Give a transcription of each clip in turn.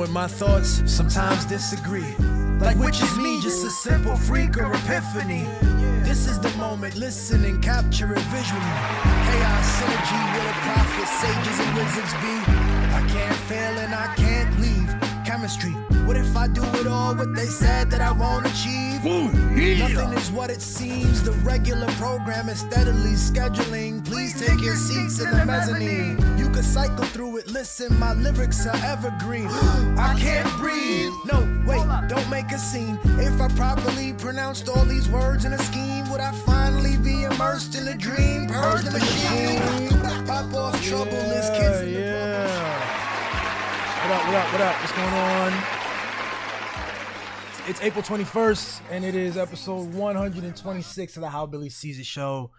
but my thoughts sometimes disagree. Like which is me, just a simple freak or epiphany. This is the moment, listen and capture it visually. Chaos synergy where the prophets, sages and wizards be. I can't fail and I can't leave. Chemistry, what if I do it all what they said that I won't achieve? Nothing is what it seems. The regular program is steadily scheduling. Please take your seats in the mezzanine. You can cycle through it, listen, my lyrics are evergreen. I can't breathe. No, wait, don't make a scene. If I properly pronounced all these words in a scheme, would I finally be immersed in a dream? Purge the machine. Pop off troubleless kids in the What up? What's going on? It's April 21st, and it is episode 126 of the How Billy Sees It show.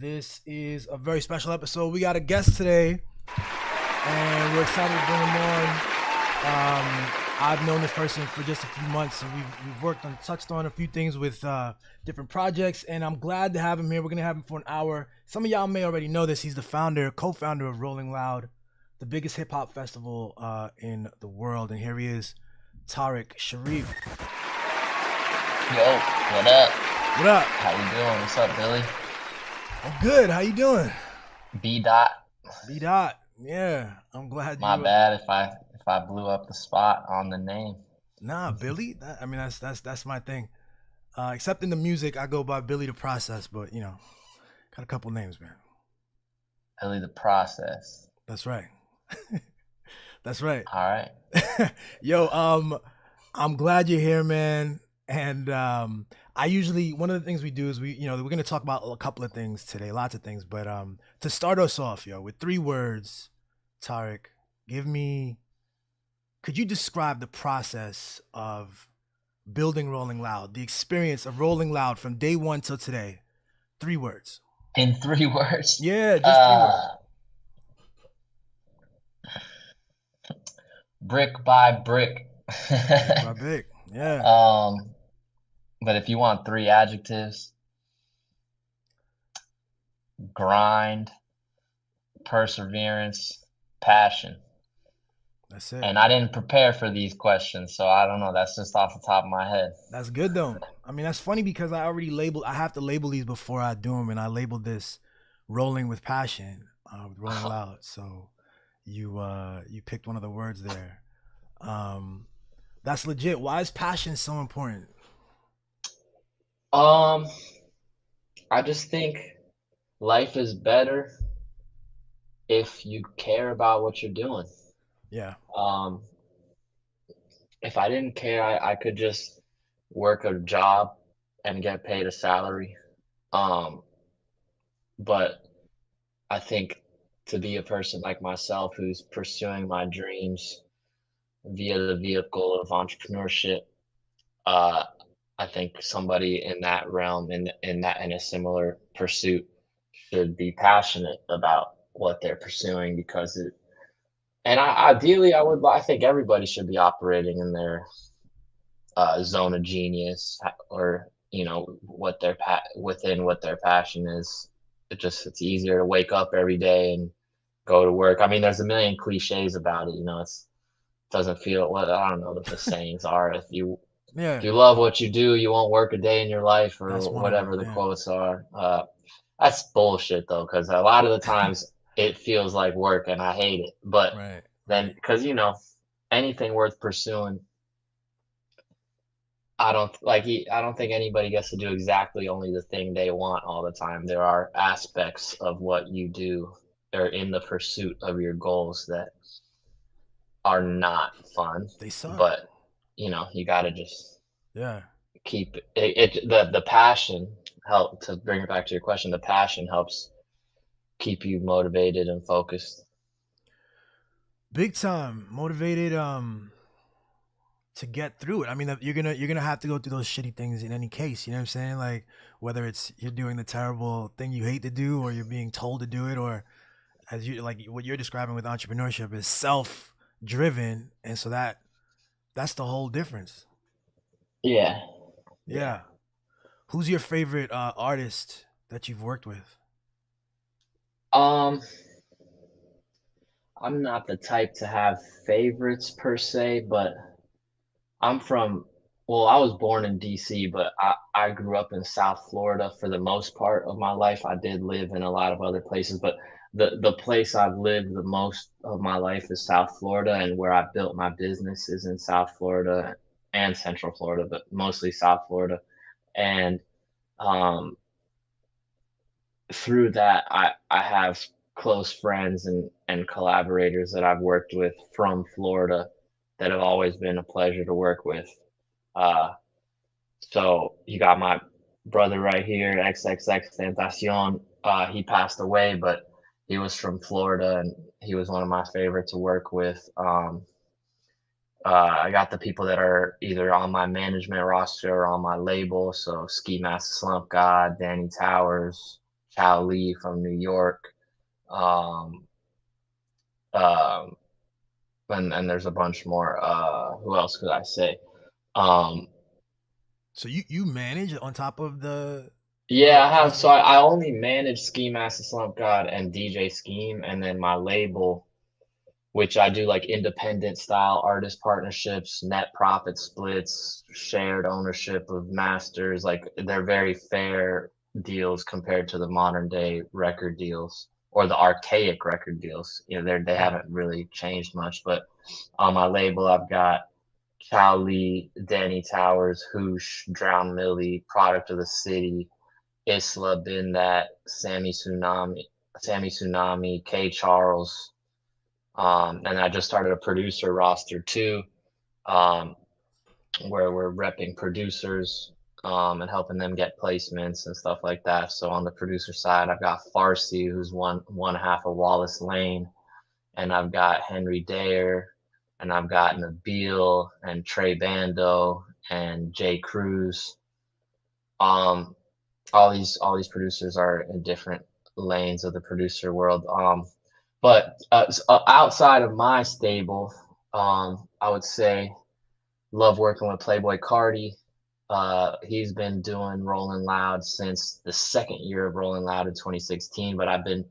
This is a very special episode. We got a guest today, and we're excited to bring him on. I've known this person for just a few months, and we've touched on a few things with different projects, and I'm glad to have him here. We're going to have him for an hour. Some of y'all may already know this. He's the co-founder of Rolling Loud, the biggest hip hop festival in the world. And here he is, Tariq Cherif. Yo, what up? What up? How you doing? What's up, Billy? I'm good. How you doing? B dot. Yeah, I'm glad. My bad if I blew up the spot on the name. Nah, Billy. That's my thing. Except in the music, I go by Billy the Process, but you know, got a couple names, man. Billy the Process. That's right. That's right. All right. Yo, I'm glad you're here, man. And I usually, one of the things we do is we're going to talk about a couple of things today, lots of things. But to start us off, with 3 words, Tariq, could you describe the process of building Rolling Loud, the experience of Rolling Loud from day one till today? 3 words. In 3 words? Yeah, just 3 words. Brick by brick. Brick by brick. Yeah. But if you want 3 adjectives, grind, perseverance, passion. That's it. And I didn't prepare for these questions, so I don't know. That's just off the top of my head. That's good though. I mean, that's funny because I have to label these before I do them, and I labeled this rolling with passion, with Rolling Loud. So you picked one of the words there. That's legit. Why is passion so important? I just think life is better if you care about what you're doing. Yeah. If I didn't care, I could just work a job and get paid a salary. But I think to be a person like myself who's pursuing my dreams via the vehicle of entrepreneurship, I think somebody in that realm, in a similar pursuit, should be passionate about what they're pursuing because ideally, I think everybody should be operating in their zone of genius, or what within what their passion is. It's easier to wake up every day and go to work. I mean, there's a million cliches about it. It doesn't feel what I don't know what the sayings are. If you love what you do, you won't work a day in your life, or whatever the quotes are. That's bullshit though, because a lot of the times it feels like work and I hate it. But then, because anything worth pursuing, I don't think anybody gets to do exactly only the thing they want all the time. There are aspects of what you do or in the pursuit of your goals that are not fun. They suck. But you gotta just keep it. The passion to bring it back to your question. The passion helps keep you motivated and focused. Big time motivated to get through it. I mean, you're gonna have to go through those shitty things in any case. You know what I'm saying? Like whether it's you're doing the terrible thing you hate to do, or you're being told to do it, or as you like what you're describing with entrepreneurship is self-driven, and so that's the whole difference. Yeah. Who's your favorite artist that you've worked with? I'm not the type to have favorites per se, but I'm from, well, I was born in DC, but I grew up in South Florida for the most part of my life. I did live in a lot of other places, but the place I've lived the most of my life is South Florida, and where I built my business is in South Florida and Central Florida, but mostly South Florida. And um, through that, I have close friends and collaborators that I've worked with from Florida that have always been a pleasure to work with. Uh, so you got my brother right here, XXX Tentacion. He passed away, but he was from Florida and he was one of my favorite to work with. I got the people that are either on my management roster or on my label. So Ski Mask Slump God, Danny Towers, Chow Lee from New York. Um, um, and there's a bunch more. Who else could I say? Um, So you manage on top of Yeah, I the have. So festival? I only manage Ski Master Slump God and DJ Scheme, and then my label, which I do like independent style artist partnerships, net profit splits, shared ownership of masters. Like they're very fair deals compared to the modern day record deals or the archaic record deals. You know, they Mm. haven't really changed much. But on my label, I've got Chow Lee, Danny Towers, Hoosh, Drown Millie, Product of the City. Isla been that Sammy Tsunami, K Charles, and I just started a producer roster too, um, where we're repping producers and helping them get placements and stuff like that. So on the producer side, I've got Farsi, who's one half of Wallace Lane, and I've got Henry Dare, and I've got Nabil and Trey Bando and Jay Cruz. Um, all these producers are in different lanes of the producer world. But outside of my stable, I would say love working with Playboy Cardi. He's been doing Rolling Loud since the second year of Rolling Loud in 2016, but I've been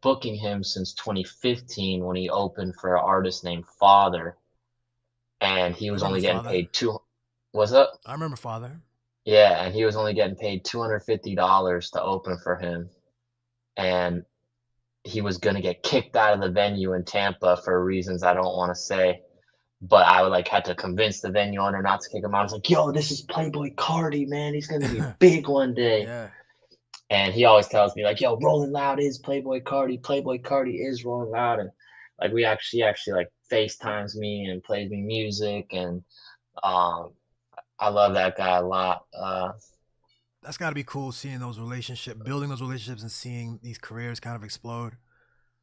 booking him since 2015 when he opened for an artist named Father, and he I was remember only getting Father. paid two. What's up? I remember Father. Yeah, and he was only getting paid $250 to open for him, and he was gonna get kicked out of the venue in Tampa for reasons I don't want to say. But I would like had to convince the venue owner not to kick him out. I was like, "Yo, this is Playboy Cardi, man. He's gonna be big one day." Yeah. And he always tells me like, "Yo, Rolling Loud is Playboy Cardi. Playboy Cardi is Rolling Loud." And like we actually like FaceTimes me and plays me music, and um, I love that guy a lot. That's got to be cool seeing building those relationships and seeing these careers kind of explode.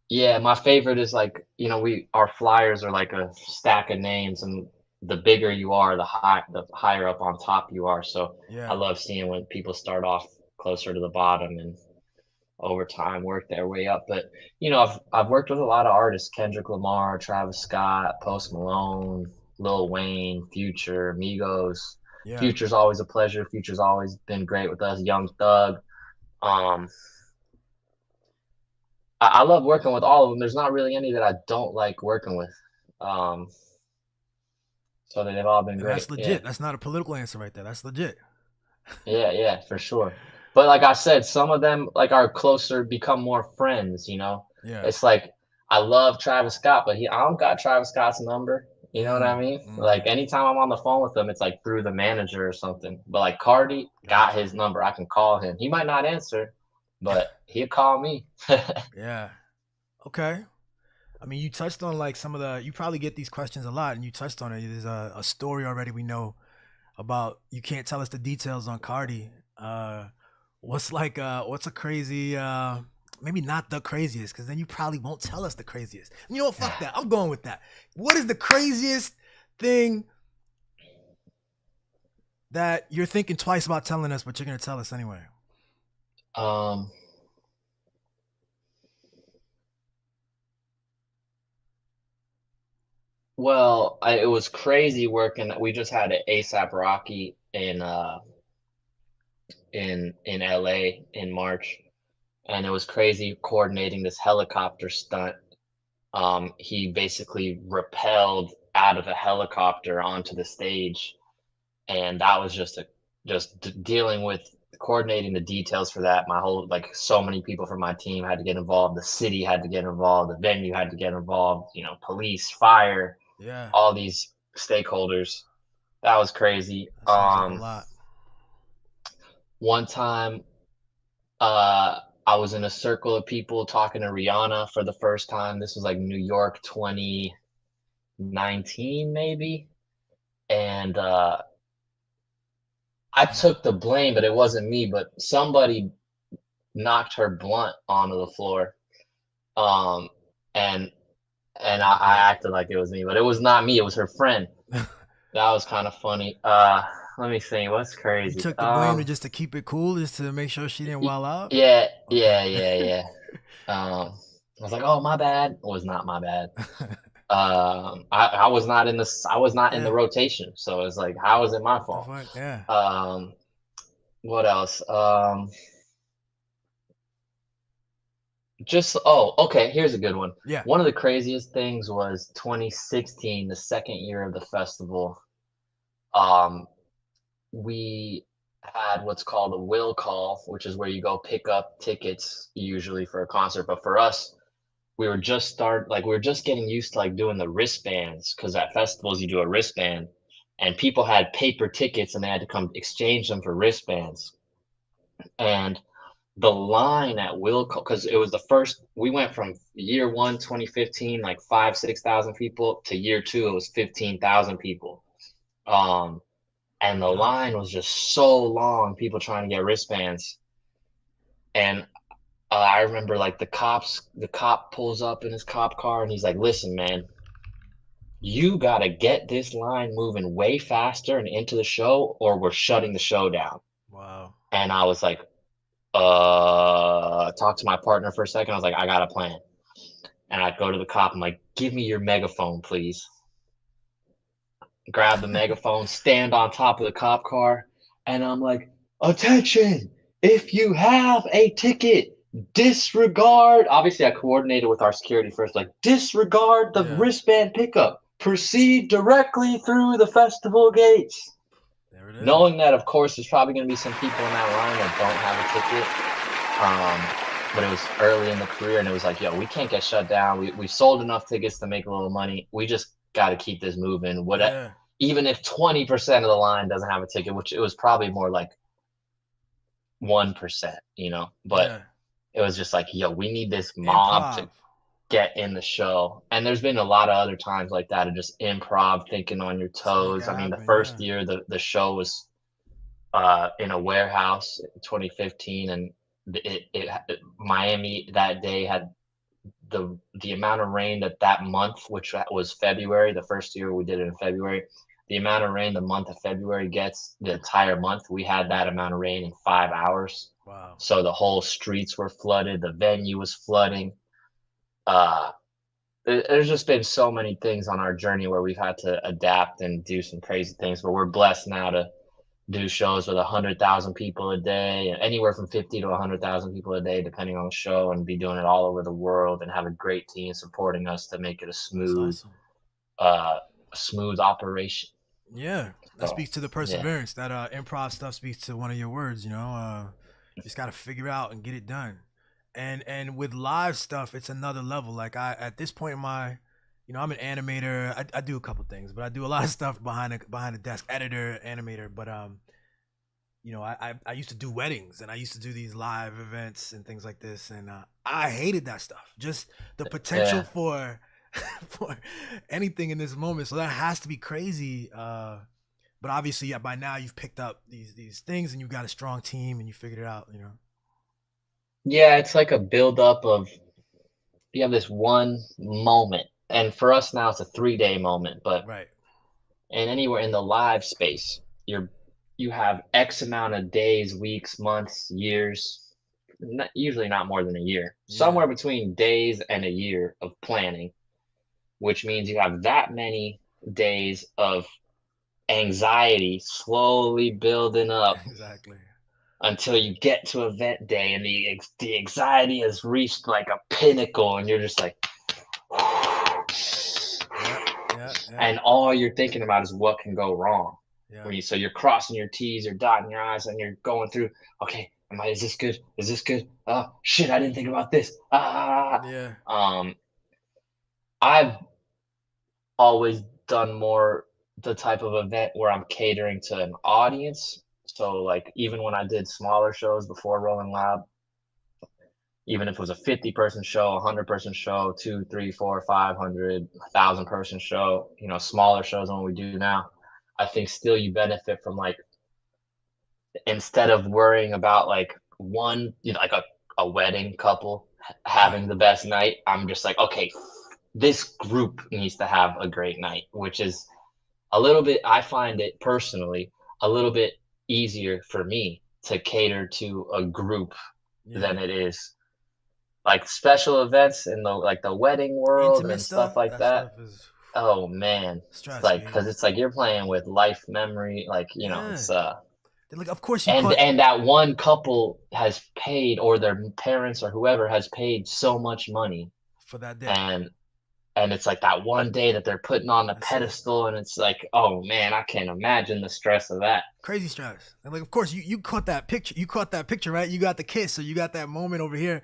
Yeah, my favorite is like, we our flyers are like a stack of names, and the bigger you are, the higher up on top you are. So I Yeah. love seeing when people start off closer to the bottom and over time work their way up. But I've worked with a lot of artists: Kendrick Lamar, Travis Scott, Post Malone, Lil Wayne, Future, Migos. Yeah. Future's always a pleasure. Future's always been great with us. Young Thug. Um, I love working with all of them. There's not really any that I don't like working with. Um, so they've all been And that's great. Yeah. legit. That's not a political answer right there. That's legit. Yeah, yeah, for sure. But like I said, some of them like are closer, become more friends. Yeah. It's like I love Travis Scott, but I don't got Travis Scott's number. You know what I mean? Like Mm. anytime I'm on the phone with him, it's like through the manager or something. But like Cardi got Gotcha. his number. I can call him. He might not answer, but he'll call me. Yeah. Okay. I mean, you touched on like some of you probably get these questions a lot, and you touched on it. There's a story already we know about. You can't tell us the details on Cardi. What's a crazy, maybe not the craziest, because then you probably won't tell us the craziest. You know what? Fuck that. I'm going with that. What is the craziest thing that you're thinking twice about telling us, but you're going to tell us anyway? Um, well, it was crazy working. We just had an ASAP Rocky in LA in March, and it was crazy coordinating this helicopter stunt he basically rappelled out of a helicopter onto the stage, and that was dealing with coordinating the details for that. My whole like so many people from my team had to get involved. The city had to get involved. The venue had to get involved. You know, police, fire, Yeah, all these stakeholders. That was crazy. that sounds like a lot. One time, I was in a circle of people talking to Rihanna for the first time. This was like New York 2019, maybe. And I took the blame, but it wasn't me. But somebody knocked her blunt onto the floor. Um, and I acted like it was me, but it was not me. It was her friend. That was kind of funny. Let me think. What's You crazy? took the blame just to keep it cool, just to make sure she didn't wild out. Yeah, Okay. yeah. I was like, oh, my bad. It was not my bad. I was not in the Yeah. rotation, so it's like, how is it my The fault? fuck? Yeah. Um, what else? Okay, here's a good one. Yeah. One of the craziest things was 2016, the second year of the festival. Um, we had what's called a will call, which is where you go pick up tickets usually for a concert. But for us, we were just getting used to like doing the wristbands because at festivals you do a wristband, and people had paper tickets and they had to come exchange them for wristbands. And the line at Wilco, because it was the first, we went from year one, 2015, like 6,000 people, to year two, it was 15,000 people. Um, and the Wow. line was just so long, people trying to get wristbands. And I remember like the cop pulls up in his cop car and he's like, listen, man, you gotta get this line moving way faster and into the show, or we're shutting the show down. Wow. And I was like, talk to my partner for a second. I was like, I got a plan. And I'd go to the cop. I'm like, give me your megaphone, please. Grab the megaphone, stand on top of the cop car. And I'm like, attention, if you have a ticket, disregard. Obviously, I coordinated with our security first, like, disregard the Yeah. wristband pickup. Proceed directly through the festival gates. There it is. Knowing that, of course, there's probably going to be some people in that line that don't have a ticket. But it was early in the career, and it was like, yo, we can't get shut down. We sold enough tickets to make a little money. We just got to keep this moving. Yeah. Even if 20% of the line doesn't have a ticket, which it was probably more like 1%, but Yeah. it was just like, yo, we need this mob to Improv. get in the show. And there's been a lot of other times like that of just improv, thinking on your Let's make it toes. I mean, the happen. first Yeah. year the show was in a warehouse in 2015, and Miami that day had the amount of rain that month, which was February, the first year we did it in February. The amount of rain the month of February gets, the entire month, we had that amount of rain in 5 hours. Wow. So the whole streets were flooded, the venue was flooding. Uh, there's just been so many things on our journey where we've had to adapt and do some crazy things, but we're blessed now to do shows with 100,000 people a day, anywhere from 50 to 100,000 people a day, depending on the show, and be doing it all over the world, and have a great team supporting us to make it a That's smooth, awesome. smooth operation. Yeah. That So, speaks to the yeah, perseverance. That improv stuff speaks to one of your words, just gotta figure out and get it done. And with live stuff, it's another level. Like I at this point in my I'm an animator. I do a couple things, but I do a lot of stuff behind the desk, editor, animator. But I used to do weddings and I used to do these live events and things like this, and I hated that stuff. Just the potential yeah, for for anything in this moment. So that has to be crazy. But obviously, yeah, by now you've picked up these things and you've got a strong team and you figured it out. yeah. It's like a buildup of you have this one moment, and for us now it's a 3-day moment, but Right. and anywhere in the live space, you have X amount of days, weeks, months, years, usually not more than a year, Yeah. somewhere between days and a year of planning, which means you have that many days of anxiety slowly building up Exactly. until you get to event day, and the anxiety has reached like a pinnacle, and you're just like, Yeah. and all you're thinking about is what can go wrong. Yeah. So you're crossing your T's, you're dotting your I's, and you're going through. Okay, is this good? Is this good? Oh shit, I didn't think about this. Yeah. I've always done more the type of event where I'm catering to an audience. So like even when I did smaller shows before Rolling Loud, even if it was a 50-person show, 100-person show, 2, 3, 4, 500, 1,000-person show, smaller shows than what we do now, I think still you benefit from like instead of worrying about like one, like a wedding couple having the best night, I'm just like, okay, this group needs to have a great night, which is a little bit, I find it personally a little bit easier for me to cater to a group than it is like special events in the wedding world Intimate and stuff stuff. like That that. stuff is Oh man, it's stress, like B. because it's like you're playing with life memory, like Yeah. it's Like, of course you and caught. and that one couple has paid or their parents or whoever has paid so much money, For that day. and it's like that one day that they're putting on the That's it. pedestal, and it's like, oh man, I can't imagine the stress of that. Crazy stress. And like, of course, you caught that picture. You caught that picture, right? You got the kiss, so you got that moment over here.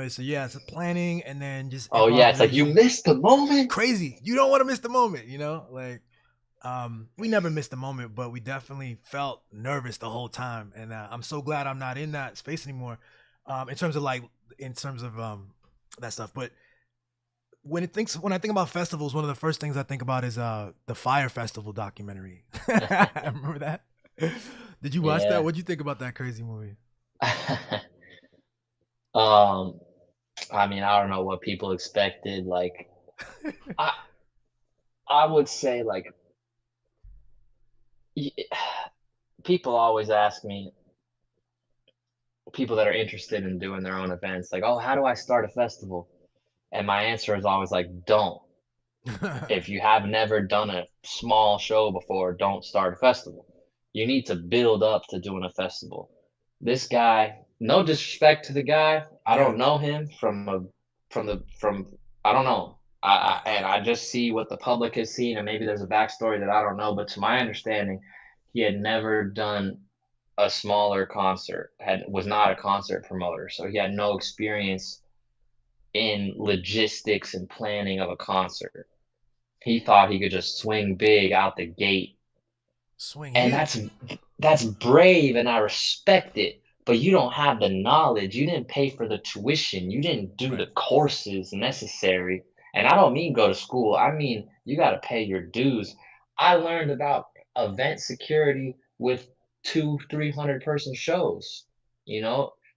So yeah, it's a planning and then just Oh yeah, it's like you improvisation. missed the moment. Crazy. You don't want to miss the moment, like we never missed the moment, but we definitely felt nervous the whole time. And I'm so glad I'm not in that space anymore. In terms of that stuff. But when I think about festivals, one of the first things I think about is the Fire Festival documentary. Remember that? Did you watch that? Yeah. What'd you think about that crazy movie? um, I mean, I don't know what people expected. Like, I I would say like y- people always ask me, people that are interested in doing their own events, like, oh, how do I start a festival? And my answer is always like, don't. If you have never done a small show before, don't start a festival. You need to build up to doing a festival. This guy, no disrespect to the guy, I Yeah. don't know him from I don't know. And I just see what the public has seen, and maybe there's a backstory that I don't know. But to my understanding, he had never done a smaller concert, was not a concert promoter, so he had no experience in logistics and planning of a concert. He thought he could just swing big out the gate, Swing and huge. that's brave, and I respect it. But you don't have the knowledge. You didn't pay for the tuition. You didn't do the Right. courses necessary. And I don't mean go to school. I mean you got to pay your dues. I learned about event security with 300-person shows.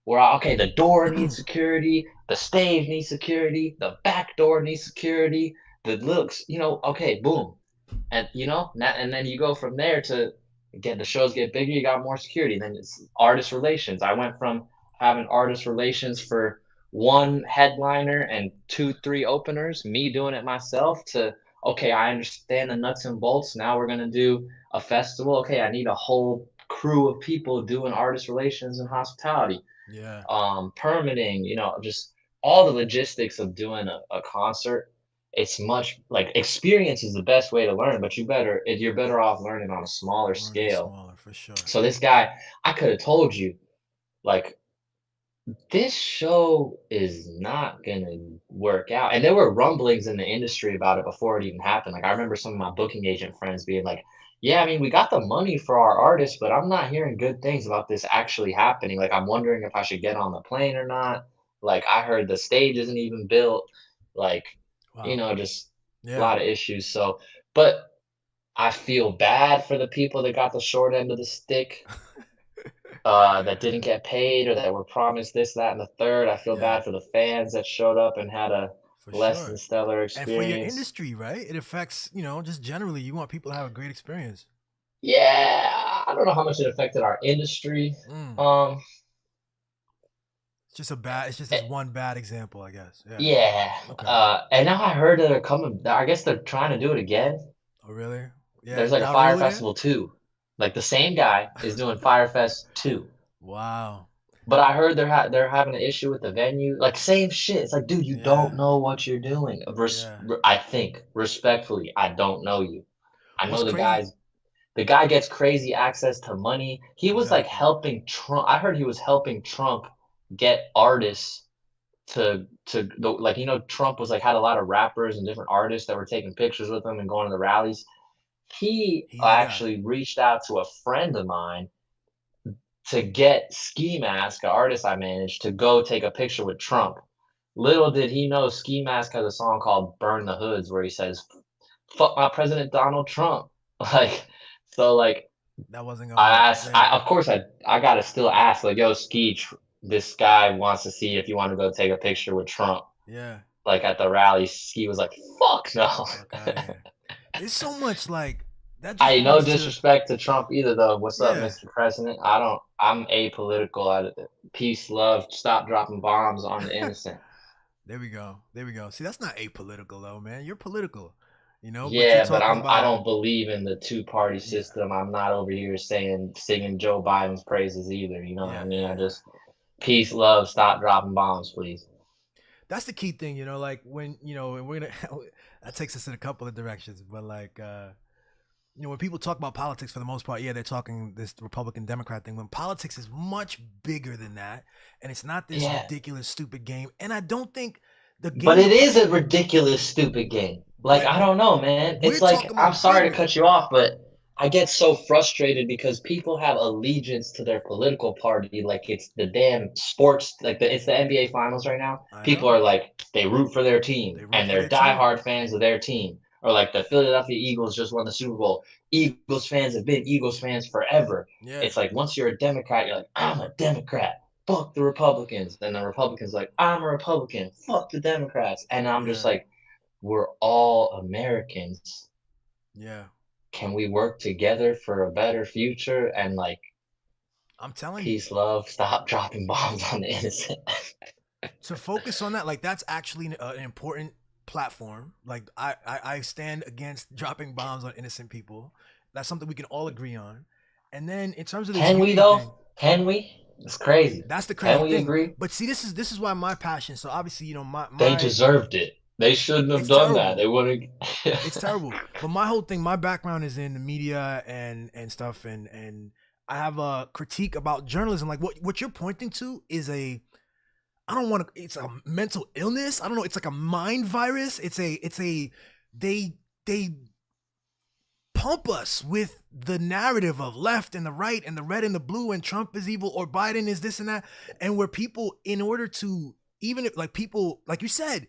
Where okay, the door needs security, the stage needs security, the back door needs security, the looks. Okay, boom, and then you go from there to get the shows get bigger, you got more security. Then it's artist relations. I went from having artist relations for one headliner and 2 3 openers, me doing it myself, to okay, I understand the nuts and bolts. Now we're going to do a festival. Okay, I need a whole crew of people doing artist relations and hospitality, Yeah. permitting, just all the logistics of doing a concert. It's much like experience is the best way to learn, but you're better off learning on a smaller Learning scale. smaller for sure. So this guy, I could have told you, like, this show is not gonna work out. And there were rumblings in the industry about it before it even happened. Like I remember some of my booking agent friends being like, "Yeah, I mean, we got the money for our artists, but I'm not hearing good things about this actually happening. Like I'm wondering if I should get on the plane or not. Like I heard the stage isn't even built. Like, Wow. just a Yeah. lot of issues." So, but I feel bad for the people that got the short end of the stick, that didn't get paid or that were promised this, that, and the third. I feel Yeah. bad for the fans that showed up and had a For less than sure. stellar And for your experience. industry, right? It affects, just generally, you want people to have a great experience. Yeah, I don't know how much it affected our industry. Mm. Um, It's just eh, this one bad example, I guess. Yeah. yeah. Okay. And now I heard that they're coming. I guess they're trying to do it again. Oh, really? Yeah. There's like a Y'all Fire roll it in? Festival 2. Like the same guy is doing Fire Fest 2. Wow. But I heard they're having an issue with the venue. Like same shit. It's like, dude, you Yeah, don't know what you're doing. yeah. I think respectfully, I don't know you. I What's know crazy? the guy gets crazy access to money. He was like Exactly. helping Trump. I heard he was helping Trump get artists like Trump was like had a lot of rappers and different artists that were taking pictures with him and going to the rallies. He He's the guy. actually reached out to a friend of mine to get Ski Mask, an artist I managed, to go take a picture with Trump. Little did he know Ski Mask has a song called Burn the Hoods where he says, fuck my President Donald Trump. Like, so like That wasn't gonna work. I asked, Yeah, of course I gotta still ask, like, yo, this guy wants to see if you want to go take a picture with Trump. yeah. Like at the rally, Ski was like, fuck no. Fuck out of here. It's so much like that just I no points to disrespect to Trump either though. What's up, yeah. Mr. President? I'm apolitical. Peace, love, stop dropping bombs on the innocent. There we go. There we go. See, that's not apolitical though, man. You're political, but you're Yeah, but talking I about don't believe in the two-party yeah, system. I'm not over here singing Joe Biden's praises either. You know what I yeah, mean? yeah, I yeah. just peace, love, stop dropping bombs, please. That's the key thing, like when, and we're gonna that takes us in a couple of directions, but like when people talk about politics for the most part, yeah, they're talking this Republican Democrat thing. When politics is much bigger than that, and it's not this Yeah. ridiculous, stupid game. And I don't think the But game it is a ridiculous, stupid game. Like, but I don't know, man. we're It's like, talking I'm about sorry to bigger. cut you off, but I get so frustrated because people have allegiance to their political party like it's the damn sports, like it's the NBA finals right now. I People know are like, they root for their team they root and for they're their team. diehard fans of their team. Or like the Philadelphia Eagles just won the Super Bowl. Eagles fans have been Eagles fans forever. Yeah, It's like once you're a Democrat, you're like, I'm a Democrat. Fuck the Republicans. And the Republicans like, I'm a Republican. Fuck the Democrats. And I'm just yeah, like, we're all Americans. yeah. Can we work together for a better future? And like, I'm telling you. peace, love, stop dropping bombs on the innocent. To focus on that, like that's actually an important platform. Like I stand against dropping bombs on innocent people. That's something we can all agree on. And then in terms of this Can we unity though? thing, Can we? It's crazy. that's the Can crazy we thing. agree? But see, this is why my passion. So obviously, They my deserved it. They shouldn't have it's done that. terrible. They wouldn't. It's terrible. But my whole thing, my background is in the media and stuff, and I have a critique about journalism. Like what you're pointing to is I don't want to. It's a mental illness. I don't know. It's like a mind virus. They pump us with the narrative of left and the right and the red and the blue and Trump is evil or Biden is this and that. And where people, in order to, even if like people, like you said,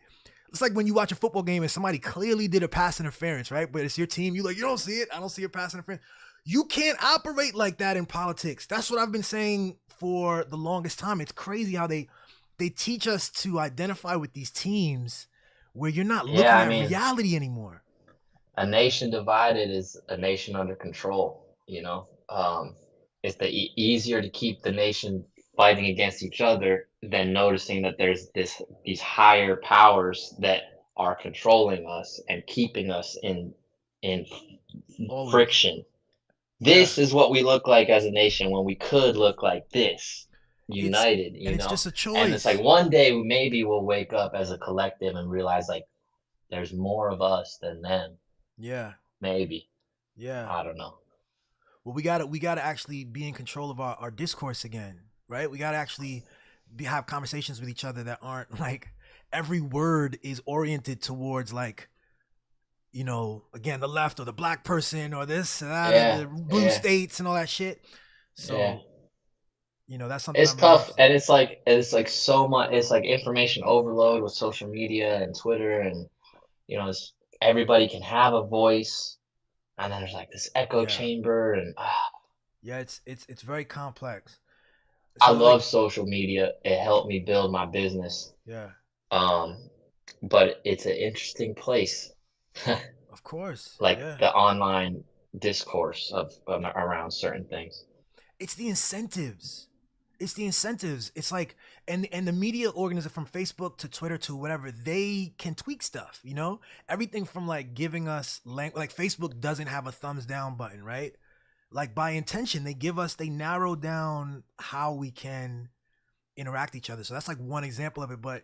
it's like when you watch a football game and somebody clearly did a pass interference, right? But it's your team. You like, you don't see it. I don't see a pass interference. You can't operate like that in politics. That's what I've been saying for the longest time. It's crazy how they teach us to identify with these teams where you're not Yeah, looking I at mean, reality anymore. a nation divided is a nation under control. It's easier to keep the nation fighting against each other than noticing that there's these higher powers that are controlling us and keeping us in Always. friction. Yeah. This is what we look like as a nation when we could look like this, It's united, and it's just a And it's like choice. one day maybe we'll wake up as a collective and realize like there's more of us than them. Yeah. Maybe. Yeah. I don't know. Well, we gotta actually be in control of our discourse again, right? We gotta actually have conversations with each other that aren't like every word is oriented towards like, again, the left or the black person or this and that, Yeah, the blue yeah, states and all that shit. yeah. So, that's something It's I'm very tough, interested and it's like so much. It's like information overload with social media and Twitter, and it's, everybody can have a voice, and then there's like this in. echo Yeah. chamber, and Yeah, it's very complex. I So like, love social media. It helped me build my business, yeah, um, but it's an interesting place, of course. like Yeah. the online discourse around certain things. It's the incentives. It's the incentives. It's like and the media organism from Facebook to Twitter to whatever, they can tweak stuff, Everything from like giving us like Facebook doesn't have a thumbs down button, right? Like by intention, they narrow down how we can interact each other. So that's like one example of it. But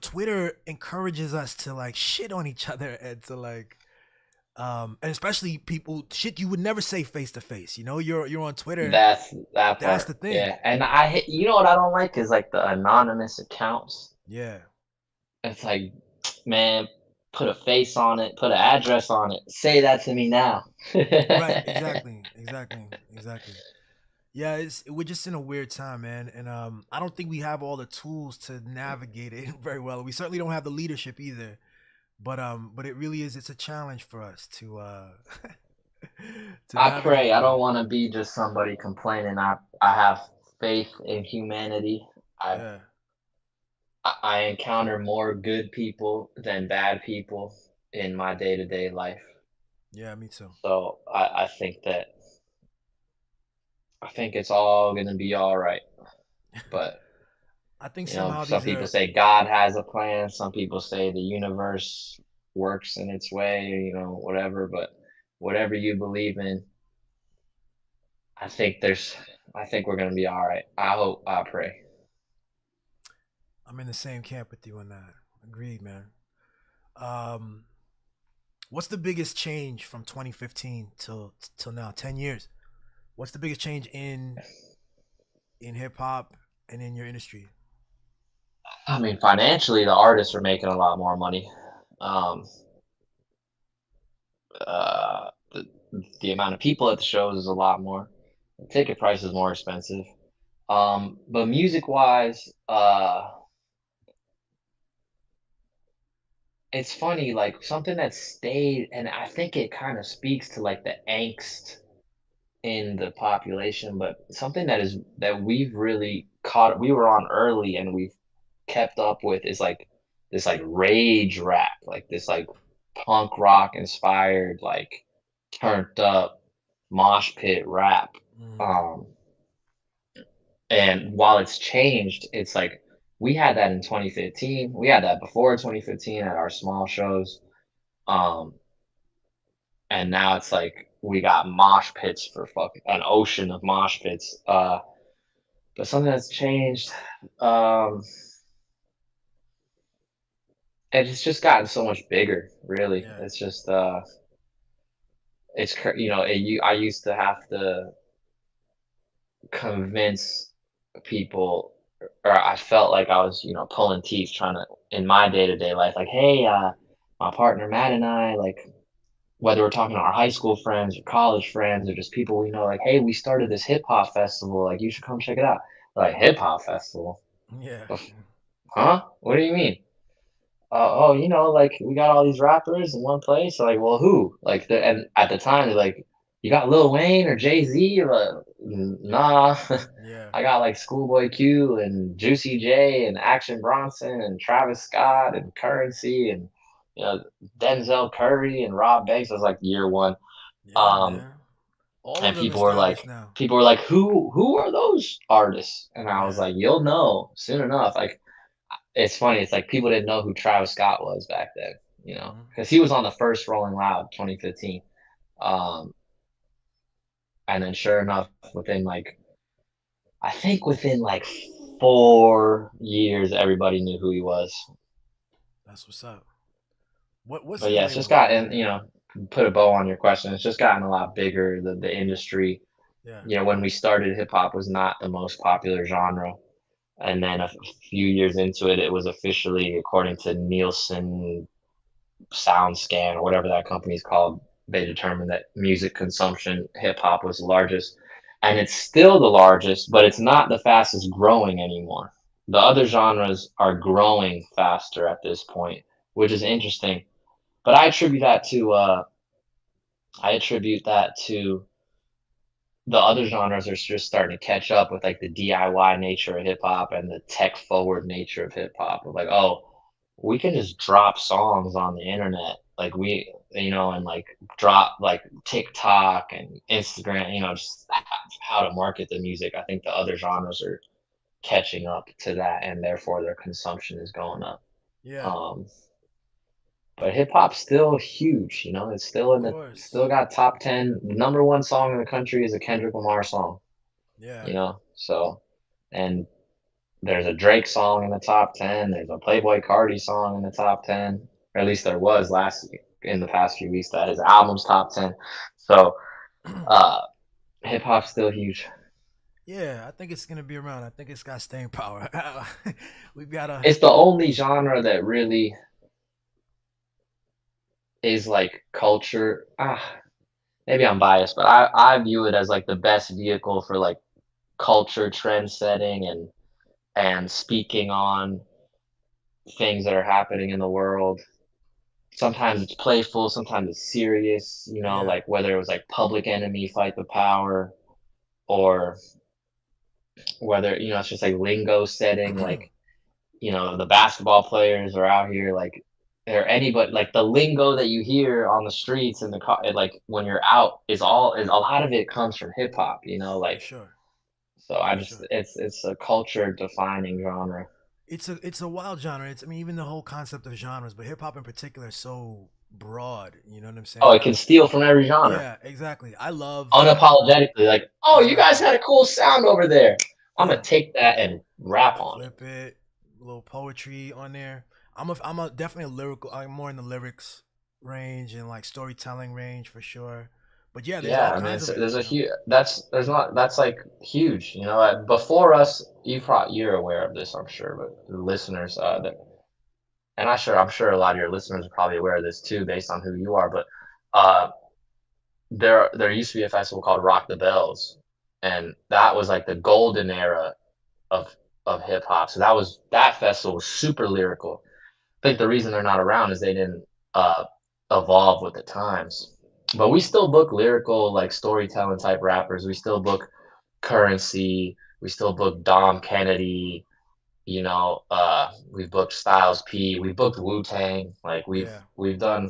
Twitter encourages us to like shit on each other and to like and especially people shit you would never say face to face. You're on Twitter. That's that That's part. the thing. Yeah. And you know what I don't like is like the anonymous accounts. Yeah. It's like, man, put a face on it, put an address on it. Say that to me now. Right. Exactly. Yeah, we're just in a weird time, man, and I don't think we have all the tools to navigate it very well. We certainly don't have the leadership either. But it really is. It's a challenge for us to to I navigate pray. I through don't it. want to be just somebody complaining. I have faith in humanity. I Yeah. I encounter more good people than bad people in my day-to-day life. Yeah. Me too. So I think it's all gonna be all right. But I think you know, somehow some these people are. say God has a plan. Some people say the universe works in its way. You know, whatever. But whatever you believe in, I think there's. I think we're gonna be all right. I hope. I pray. I'm in the same camp with you on that. Agreed, man. Um, what's the biggest change from 2015 till now? 10 years. What's the biggest change in hip hop and in your industry? I mean, financially, the artists are making a lot more money. Um, the amount of people at the shows is a lot more. The ticket price is more expensive. But music wise, it's funny, like something that stayed, and I think it kind of speaks to like the angst in the population, but something that we've really caught, we were on early and we've kept up with is like this like rage rap, like this like punk rock inspired, like turned up mosh pit rap. Mm, Um, and while it's changed, it's like we had that in 2015. We had that before 2015 at our small shows. Um, and now it's like we got mosh pits for fucking an ocean of mosh pits. But something that's changed, um, and it's just gotten so much bigger. Really, yeah. it's just you know, I used to have to convince people, or I felt like I was, you know, pulling teeth trying to in my day to day life, like, hey, my partner Matt and I, like, whether we're talking to our high school friends or college friends or just people we know, like, hey, we started this hip hop festival, like, you should come check it out. Like, hip hop festival? Yeah. Huh? What do you mean? Oh, you know, like we got all these rappers in one place. Like, well, who? Like, and at the time, they're like, you got Lil Wayne or Jay-Z? Nah, Yeah. I got like Schoolboy Q and Juicy J and Action Bronson and Travis Scott and Currency and you know Denzel Curry and Rob Banks. Was like year one. Yeah, Um, man. All of and them established now. people were like, who are those artists? And I was Yeah. like, you'll know soon enough. Like it's funny. It's like people didn't know who Travis Scott was back then, you know, Hmm. because he was on the first Rolling Loud 2015. Um, and then sure enough, within like, I think within like 4 years, everybody knew who he was. That's what's up. What's But his yeah, it's just label? gotten, you know, put a bow on your question. It's just gotten a lot bigger. The industry, Yeah. you know, when we started, hip hop was not the most popular genre. And then a few years into it, it was officially, according to Nielsen SoundScan or whatever that company's called, they determined that music consumption, hip hop was the largest. And it's still the largest, but it's not the fastest growing anymore. The other Yeah. genres are growing faster at this point, which is interesting. But I attribute that to the other genres are just starting to catch up with like the DIY nature of hip hop and the tech forward nature of hip hop. Like, oh, we can just drop songs on the internet, like we, you know, and like drop like TikTok and Instagram, you know, just how to market the music. I think the other genres are catching up to that, and therefore their consumption is going up. Yeah. Um, but hip hop's still huge, you know. It's still Of in the still course. got top 10. Number one song in the country is a Kendrick Lamar song, Yeah. you know. So, and there's a Drake song in the top 10. There's a Playboy Cardi song in the top 10. Or at least there was in the past few weeks that his album's top 10. So uh, hip hop's still huge. Yeah, I think it's gonna be around. I think it's got staying power. We've got a It's the only genre that really is like culture. Maybe I'm biased, but I view it as like the best vehicle for like culture trend setting and speaking on things that are happening in the world. Sometimes it's playful, sometimes it's serious, yeah. like whether it was like Public Enemy, Fight the Power, or whether, it's just like lingo setting, like, the basketball players are out here, like, or anybody, like the lingo that you hear on the streets and the car, like when you're out is a lot of it comes from hip hop, For like, sure, so I for just, sure. it's a culture defining genre. It's a wild genre. It's I mean even the whole concept of genres, but hip hop in particular is so broad. You know what I'm Oh, saying? it can steal from every genre. Yeah, exactly. I love Unapologetically, like, "Oh, you guys exactly. had a cool sound over there. Imma Yeah, take that and rap on it." flip it, a little poetry on there. I'm a definitely a lyrical. I'm more in the lyrics range and like storytelling range for sure. But yeah, there's Yeah, all I mean, kinds of it. there's a You know. huge that's like huge, before us, you're aware of this, I'm sure, but the listeners, and I'm sure a lot of your listeners are probably aware of this too, based on who you are, but, uh, there used to be a festival called Rock the Bells, and that was like the golden era of hip hop, so that festival was super lyrical. I think the reason they're not around is they didn't uh, evolve with the times. But we still book lyrical, like storytelling type rappers. We still book Currency. We still book Dom Kennedy. We've booked Styles P. We booked Wu Tang. Like Yeah. we've done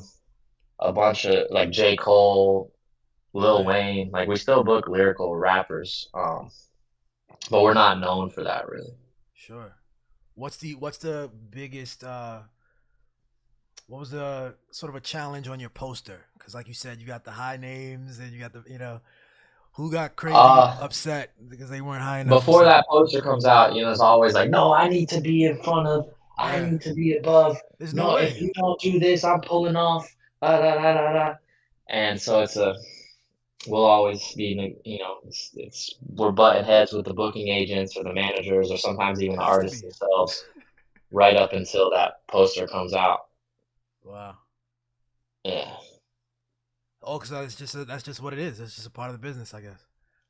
a bunch of like J Cole, Lil Right. Wayne. Like we still book lyrical rappers. But we're not known for that really. Sure. What's the biggest what was the sort of a challenge on your poster? Because like you said, you got the high names and you got the who got crazy Uh, upset because they weren't high enough. You Before said, that poster comes out, it's always like, no, I need to be in front of, I yeah, need to be above. there's no No, if way. you don't do this, I'm pulling off. Da, da, da, da. And so we'll always be, we're butting heads with the booking agents or the managers or sometimes even the Has to artists be. themselves right up until that poster comes out. Wow. Yeah. Oh, because that's just what it is. It's just a part of the business, I guess.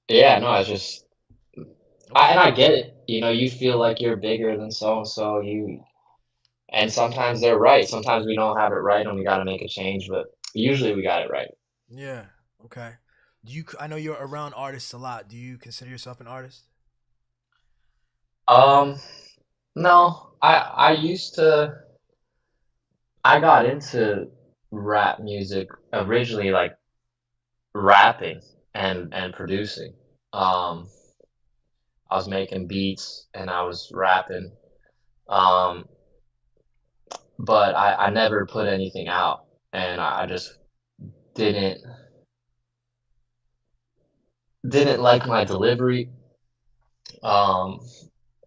Yeah, no, it's just, Okay. I get it. You feel like you're bigger than so and so. And sometimes they're right. Sometimes we don't have it right and we got to make a change, but usually we got it right. Yeah. Okay. I know you're around artists a lot. Do you consider yourself an artist? Um, no, I got into rap music originally, like rapping and producing. Um, I was making beats and I was rapping. Um, but I never put anything out and I just didn't didn't like my delivery. Um,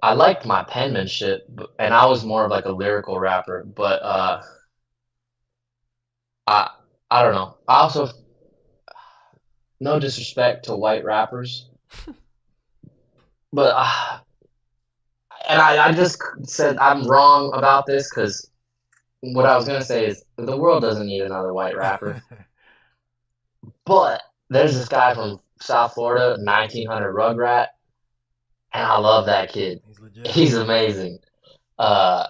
I liked my penmanship, and I was more of like a lyrical rapper, but I I don't know. I also, no disrespect to white rappers, but and I just said I'm wrong about this because what I was gonna say is the world doesn't need another white rapper, but there's this guy from South Florida, 1900 Rugrat, and I love that kid. He's legit. He's amazing. Uh,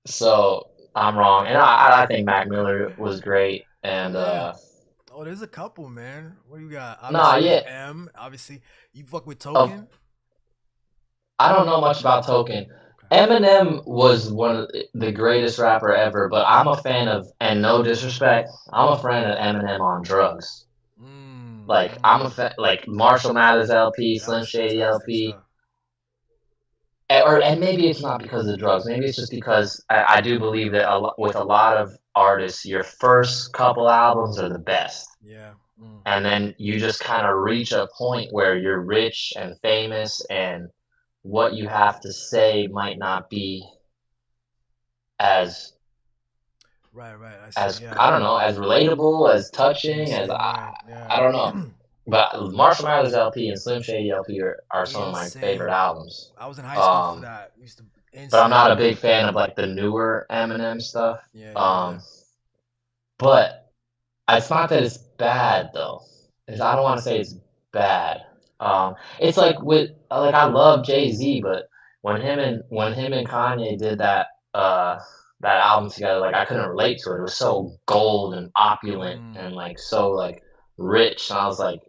so I'm wrong, and I think Mac Miller was great, and Yeah. Oh, there's a couple, man. What you got? nah, Obviously, there's yeah. M. Obviously, you fuck with Of Token. I don't know much about Token. Okay. Eminem was one of the greatest rapper ever, but I'm a fan of, and no disrespect, I'm a fan of Eminem on drugs. Like I'm a fan, like Marshall Mathers LP, That Slim was Shady fantastic LP, stuff. and maybe it's not because of the drugs. Maybe it's just because I do believe that with a lot of artists, your first couple albums are the best, Yeah. and then you just kind of reach a point where you're rich and famous and what you have to say might not be as Right, I see. as Yeah. I don't know, as relatable, as In the touching, as same way. I Yeah. don't know. But Marshall Mathers LP and Slim Shady LP are some of my favorite Insane. albums. I was in high school for that. Used to But I'm not insane. a big fan of like the newer Eminem stuff. Yeah. But it's not that it's bad though. I don't want to say it's bad. It's like with like I love Jay-Z, but when him and Kanye did that album together, like I couldn't relate to it. It was so gold and opulent Mm, and like so like rich, and I was like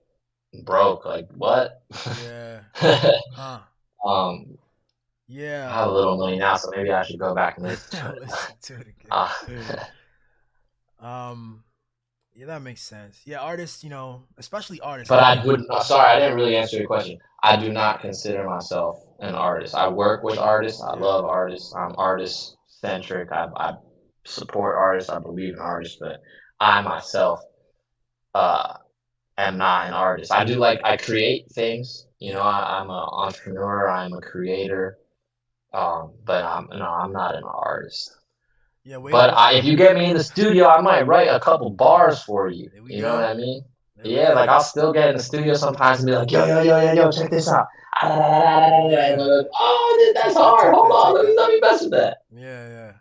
broke. Like what? yeah. Huh. um, I Yeah. have a little money now, so maybe I should go back and listen to it. Listen to it Uh, again. um. Yeah, that makes sense. Yeah, artists, especially artists. But I I think. would. Sorry, I didn't really answer your question. I do not consider myself an artist. I work with artists. I Yeah. love artists. I'm artist centric. I support artists. I believe in artists, but I myself uh, am not an artist. I create things. Yeah. I'm an entrepreneur. I'm a creator. But I'm not an artist. Yeah. But if you get me in the studio, I might write a couple bars for you. There we You know what go. I mean? There we Yeah, like go. I'll still get in the studio sometimes and be like, yo, check this out. And Yeah. I'm like, oh, that's Take that. hard. Take Hold that. on, Take that. let me mess with that. Yeah.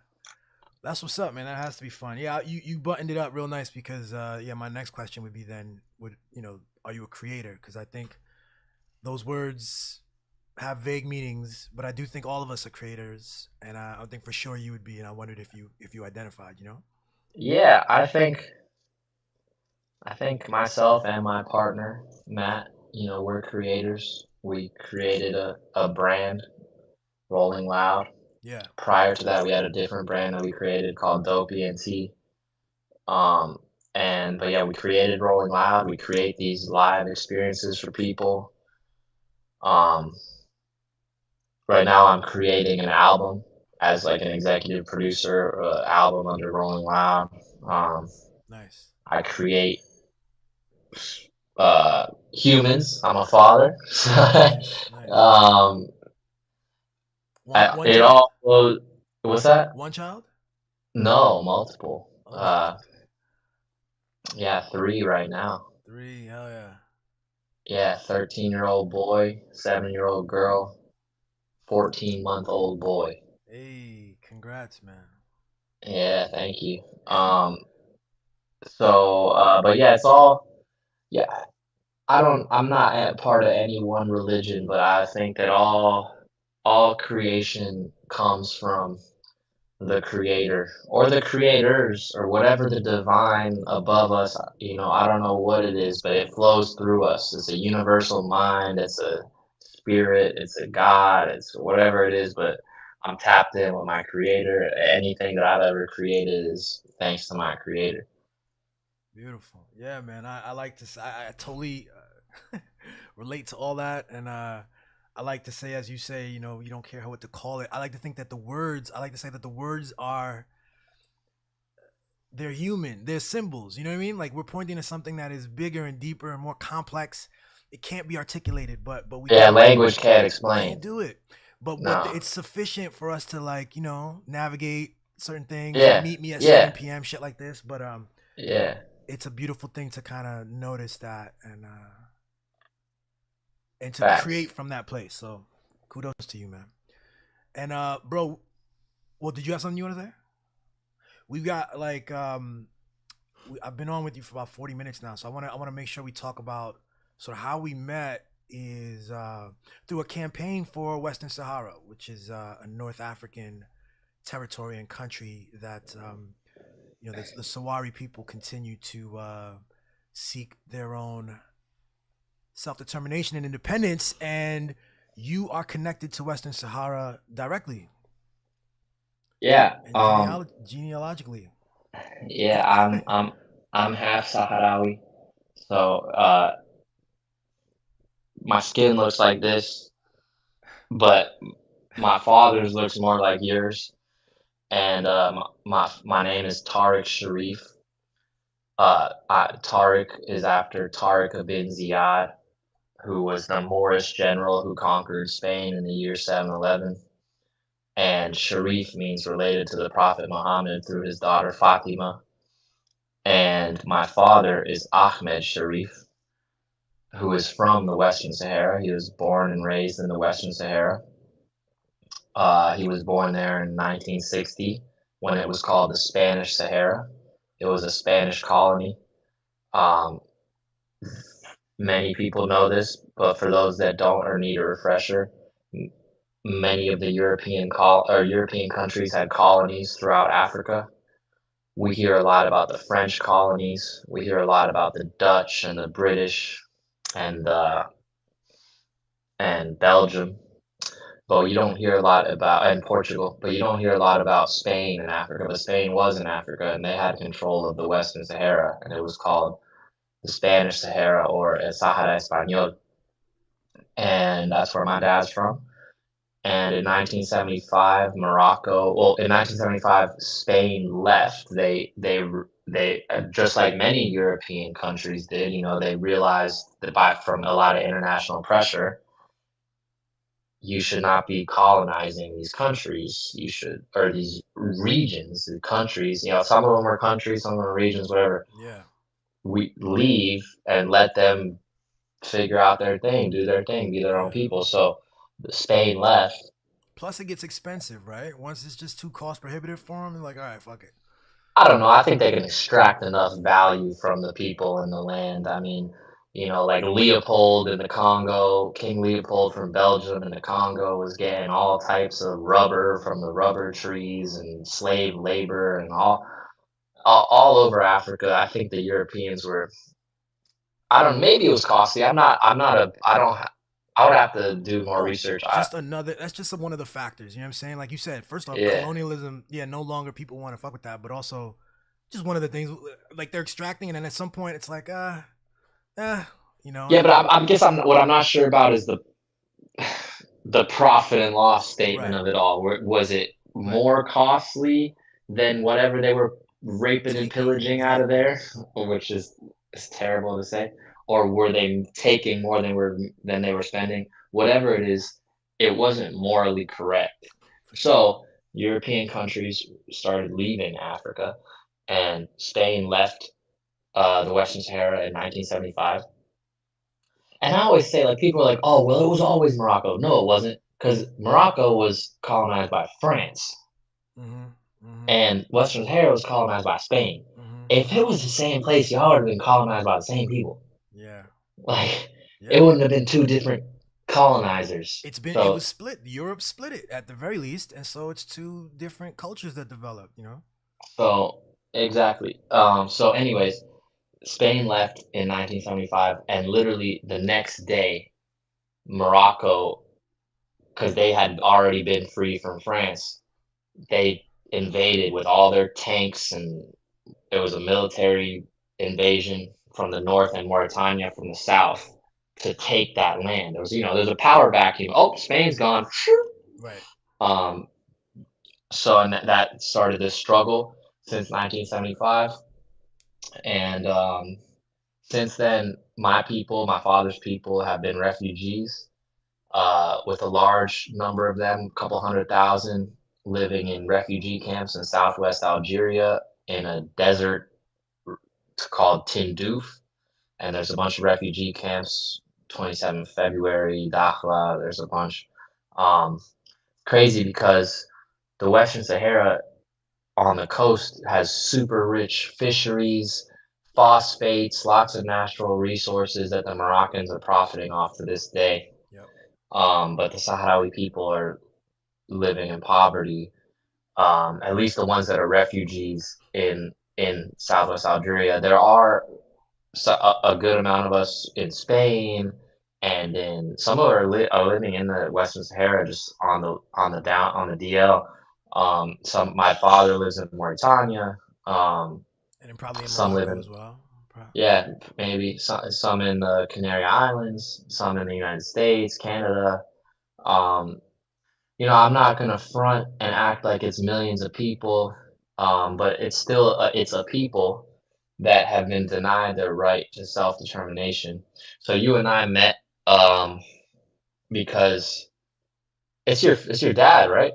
That's what's up, man. That has to be fun. Yeah, you buttoned it up real nice because yeah, my next question would be then are you a creator? Because I think those words have vague meanings, but I do think all of us are creators, and I think for sure you would be. And I wondered if you identified. Yeah, I think myself and my partner Matt, we're creators. We created a brand, Rolling Loud. Yeah. Prior to that, we had a different brand that we created called Dope ENT. Um, but yeah, we created Rolling Loud. We create these live experiences for people. Um, right now, I'm creating an album as like an executive producer, album under Rolling Loud. Um, Nice. I create humans. I'm a father. Nice. um, One it child. all what's that? One child. No, multiple. Oh, Yeah, three right now. three. Hell yeah. Yeah, 13-year-old boy, 7-year-old girl, 14-month-old boy. Hey, congrats, man. Yeah, thank you. But yeah, it's all, yeah, I'm not a part of any one religion, but I think that all creation comes from the creator or the creators or whatever the divine above us, I don't know what it is, but it flows through us. It's a universal mind, it's a spirit, it's a God, it's whatever it is, but I'm tapped in with my creator. Anything that I've ever created is thanks to my creator. Beautiful. Yeah, man. I like to say, I totally relate to all that. And I like to say, as you say, you don't care what to call it. I like to think that I like to say that the words they're human. They're symbols. You know what I mean? Like we're pointing to something that is bigger and deeper and more complex. It can't be articulated, but we Yeah, can. language can't We can't explain. do it. But No. it's sufficient for us to navigate certain things. Yeah, Meet me at yeah, 7 p.m. Shit like this. But yeah. it's a beautiful thing to kind of notice that and to Facts. create from that place. So kudos to you, man. And bro, well, did you have something you want to say? We've got I've been on with you for about 40 minutes now, so I want to make sure we talk about sort of how we met is through a campaign for Western Sahara, which is a North African territory and country that the Sahrawi people continue to seek their own self-determination and independence, and you are connected to Western Sahara directly Yeah. and genealogically. Yeah, I'm half Sahrawi. So, my skin looks like this, but my father's looks more like yours. And my name is Tariq Cherif. Tariq is after Tariq bin Ziyad. who was the Moorish general who conquered Spain in the year 711. And Cherif means related to the Prophet Muhammad through his daughter Fatima. And my father is Ahmed Cherif, who is from the Western Sahara. He was born and raised in the Western Sahara. He was born there in 1960 when it was called the Spanish Sahara. It was a Spanish colony. Um, Many people know this, but for those that don't or need a refresher, many of the European countries had colonies throughout Africa. We hear a lot about the French colonies. We hear a lot about the Dutch and the British and and Belgium, but you don't hear a lot about and Portugal, but you don't hear a lot about Spain and Africa. But Spain was in Africa, and they had control of the Western Sahara, and it was called the Spanish Sahara or Sahara Español, and that's where my dad's from. And in 1975, in 1975, Spain left. They just like many European countries did, they realized that from a lot of international pressure, you should not be colonizing these countries. Or these regions, the countries, some of them are countries, some of them are regions, whatever. Yeah. We leave and let them figure out their thing, do their thing, be their own people. So Spain left. Plus, it gets expensive, right? Once it's just too cost prohibitive for them, they're like, all right, fuck it. I don't know. I think they can extract enough value from the people and the land. I mean, like Leopold in the Congo, King Leopold from Belgium in the Congo was getting all types of rubber from the rubber trees and slave labor and all over Africa. I think the Europeans were, I don't know, maybe it was costly. I would have to do more research. That's just one of the factors. You know what I'm saying? Like you said, first off, Yeah. colonialism, yeah, no longer people want to fuck with that, but also just one of the things, like they're extracting, and then at some point it's like, you know. Yeah, but what I'm not sure about is the profit and loss statement Right. of it all. Was it more costly than whatever they were raping and pillaging out of there, which is terrible to say, or were they taking more than they were spending? Whatever it is, it wasn't morally correct. So European countries started leaving Africa, and Spain left the Western Sahara in 1975. And I always say, like, people are like, oh, well, it was always Morocco. No, it wasn't, because Morocco was colonized by France, and Western Sahara was colonized by Spain. If it was the same place, y'all would have been colonized by the same people. Yeah. Like, it wouldn't have been two different colonizers. It was split. Europe split it at the very least, and so it's two different cultures that developed, you know? So, exactly. So anyways, Spain left in 1975, and literally the next day, Morocco, because they had already been free from France, they invaded with all their tanks, and it was a military invasion from the north and Mauritania from the south to take that land. It was, there's a power vacuum. Oh, Spain's gone. Right. So and that started this struggle since 1975, and since then, my father's people, have been refugees, with a large number of them, a couple 100,000, living in refugee camps in southwest Algeria in a desert called Tindouf. And there's a bunch of refugee camps, 27th February, Dakhla, there's a bunch. Crazy because the Western Sahara on the coast has super rich fisheries, phosphates, lots of natural resources that the Moroccans are profiting off to this day. Yep. But the Sahrawi people are living in poverty. At least the ones that are refugees in Southwest Algeria. There are a good amount of us in Spain, and in some of are living in the Western Sahara, just on the DL. My father lives in Mauritania. And then probably in Some live Morocco in, as well. yeah, maybe some in the Canary Islands, some in the United States, Canada. I'm not gonna front and act like it's millions of people, but it's still it's a people that have been denied their right to self-determination. So you and I met Um, because it's your dad, right?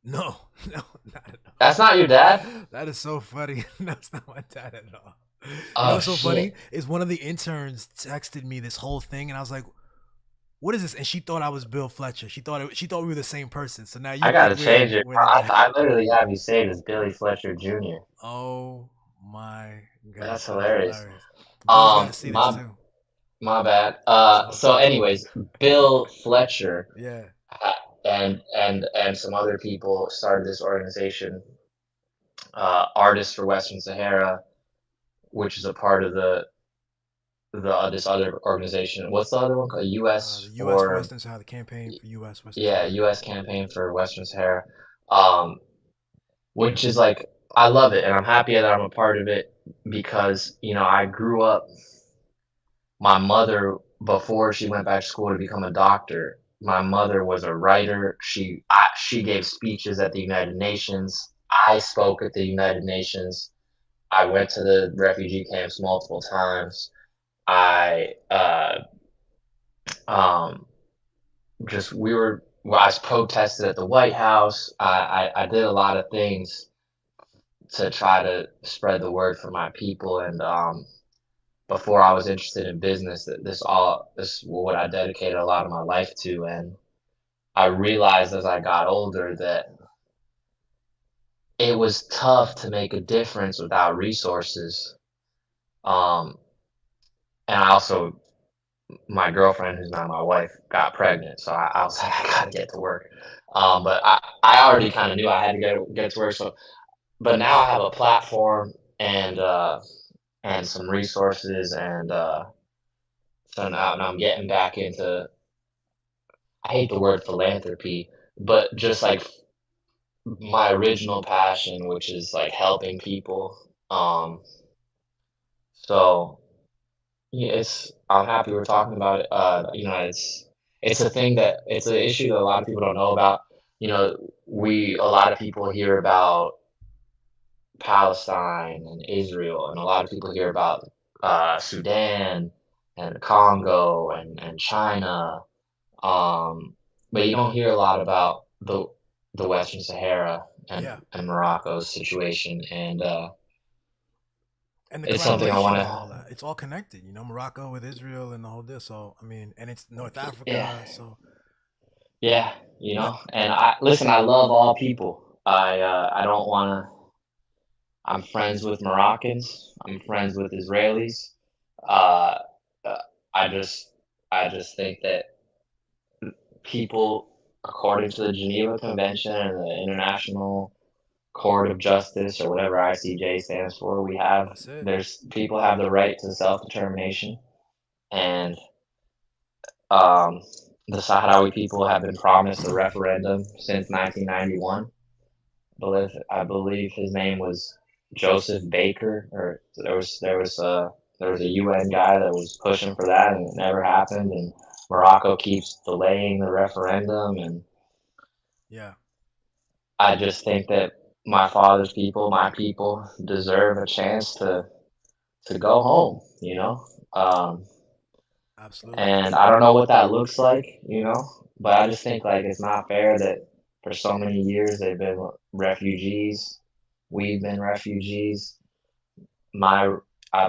No, no, not at That's all. not your dad? That is so funny. That's not my dad at all. You know Oh what's so funny shit. is one of the interns texted me this whole thing, and I was like, "What is this?" And she thought I was Bill Fletcher. She thought we were the same person. So now you I think gotta change it. we're the I, dad. I literally have you saved as Billy Fletcher Jr. Oh my god, That's that is hilarious. hilarious. Bill's got to see this My too. my bad. It's all So good. anyways, Bill Fletcher Yeah. and some other people started this organization, Artists for Western Sahara, which is a part of the this other organization. What's the other one called? The U.S. U.S. for for Western Sahara, the campaign for U.S. Western yeah, Sahara. U.S. campaign for Western Sahara, um, which is like I love it and I'm happy that I'm a part of it because I grew up. My mother, before she went back to school to become a doctor, my mother was a writer. She gave speeches at the United Nations. I spoke at the United Nations. I went to the refugee camps multiple times. I um, just we were well, I protested at the White House. I did a lot of things to try to spread the word for my people, and before I was interested in business, that this is what I dedicated a lot of my life to, and I realized as I got older that it was tough to make a difference without resources. Um, and I also my girlfriend, who's now my wife, got pregnant, so I was like, I gotta get to work. But I already kind of knew I had to get to work. So, but now I have a platform and some resources, and so now I'm getting back into. I hate the word philanthropy, but just like my original passion, which is like helping people. Um, so yeah, I'm happy we're talking about it. It's a thing that it's an issue that a lot of people don't know about. A lot of people hear about Palestine and Israel, and a lot of people hear about Sudan and Congo and China. But you don't hear a lot about the Western Sahara Yeah. and Morocco's situation, and And the it's something I want collaboration of all to. that. It's all connected, Morocco with Israel and the whole deal. So, I mean, and it's North Yeah, Africa. So, yeah, let, and I listen. I love all people. I don't want to. I'm friends with Moroccans. I'm friends with Israelis. Uh, uh, I just I just think that people, according to the Geneva Convention and the International Court of Justice or whatever ICJ stands for, that's it. there's people have the right to self determination, and um, the Sahrawi people have been promised a referendum since 1991. I believe his name was Joseph Baker, or there was a UN guy that was pushing for that, and it never happened. And Morocco keeps delaying the referendum, and Yeah. I just think that my father's people, my people, deserve a chance to go home. Um, Absolutely. and I don't know what that looks like, but I just think like it's not fair that for so many years they've been refugees. We've been refugees. My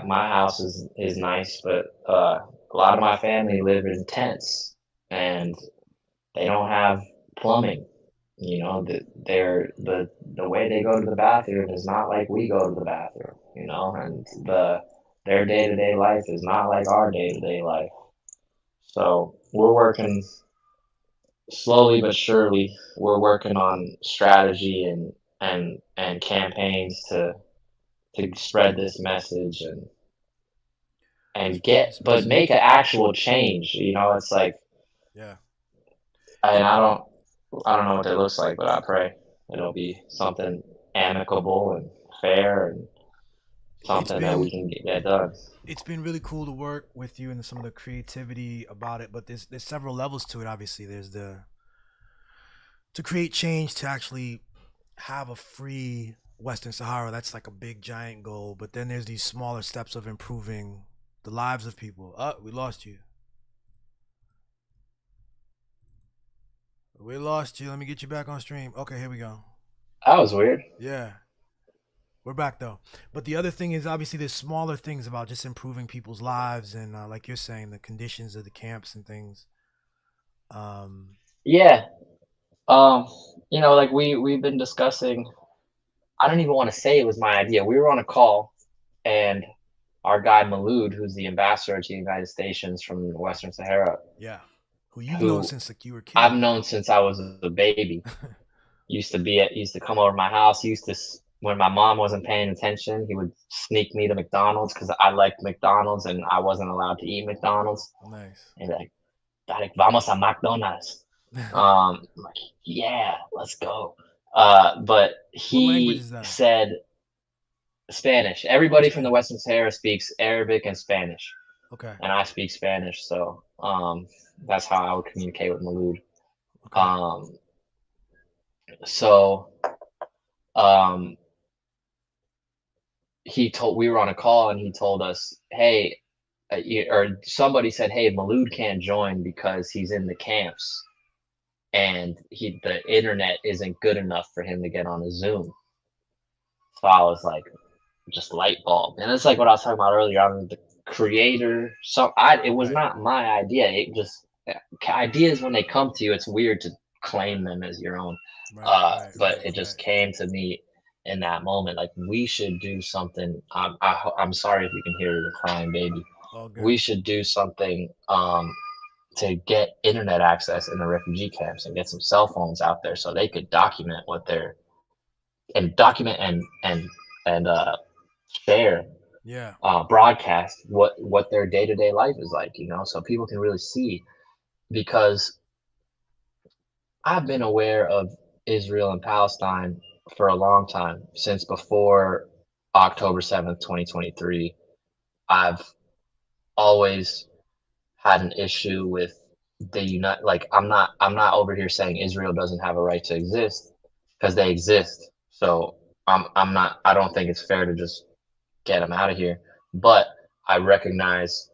my house is nice, but a lot of my family live in tents and they don't have plumbing. The way they go to the bathroom is not like we go to the bathroom. And their day to day life is not like our day to day life. So we're working slowly but surely. We're working on strategy and campaigns to spread this message and Spread get this but message. make an actual change. It's like Yeah. and I don't know what that looks like, but I pray it'll be something amicable and fair and It's something that we been can get done. it's been really cool to work with you and some of the creativity about it, but there's several levels to it. Obviously, there's the to create change to actually have a free Western Sahara. That's like a big giant goal. But then there's these smaller steps of improving the lives of people. We lost you. We lost you. Let me get you back on stream. Okay, here we go. That was weird. Yeah, we're back though. But the other thing is obviously there's smaller things about just improving people's lives and like you're saying, the conditions of the camps and things. Um, Yeah. Um, like we've been discussing. I don't even want to say it was my idea. We were on a call, and our guy Malud, who's the ambassador to the United States from Western Sahara, yeah, who you've known who since like you were a I've kid. known since I was a baby, used to come over to my house. He used to when my mom wasn't paying attention, he would sneak me to McDonald's because I liked McDonald's and I wasn't allowed to eat McDonald's. Nice. And like, Tariq, vamos a McDonald's. I'm like, yeah, let's go. But What language he is that? said Spanish. Oh, Everybody from the Spanish. Western Sahara speaks Arabic and Spanish, Okay. and I speak Spanish, so that's how I would communicate with Malud. Okay. Um, so um, we were on a call, and he told us, hey, or somebody said, hey, Malud can't join because he's in the camps, and the internet isn't good enough for him to get on a Zoom. So I was like, just light bulb. And it's like what I was talking about earlier. I'm the creator. It was Right. not my idea. It just ideas when they come to you, it's weird to claim them as your own. Right. Right. But Right. it Right. just came to me in that moment. Like we should do something. I'm sorry if you can hear the crying baby. All good. We should do something to get internet access in the refugee camps and get some cell phones out there so they could document what they're and document and share Yeah. broadcast what their day-to-day life is like, so people can really see. Because I've been aware of Israel and Palestine for a long time, since before October 7th, 2023. I've always had an issue with like I'm not over here saying Israel doesn't have a right to exist, because they exist. So I don't think it's fair to just get them out of here. But I recognize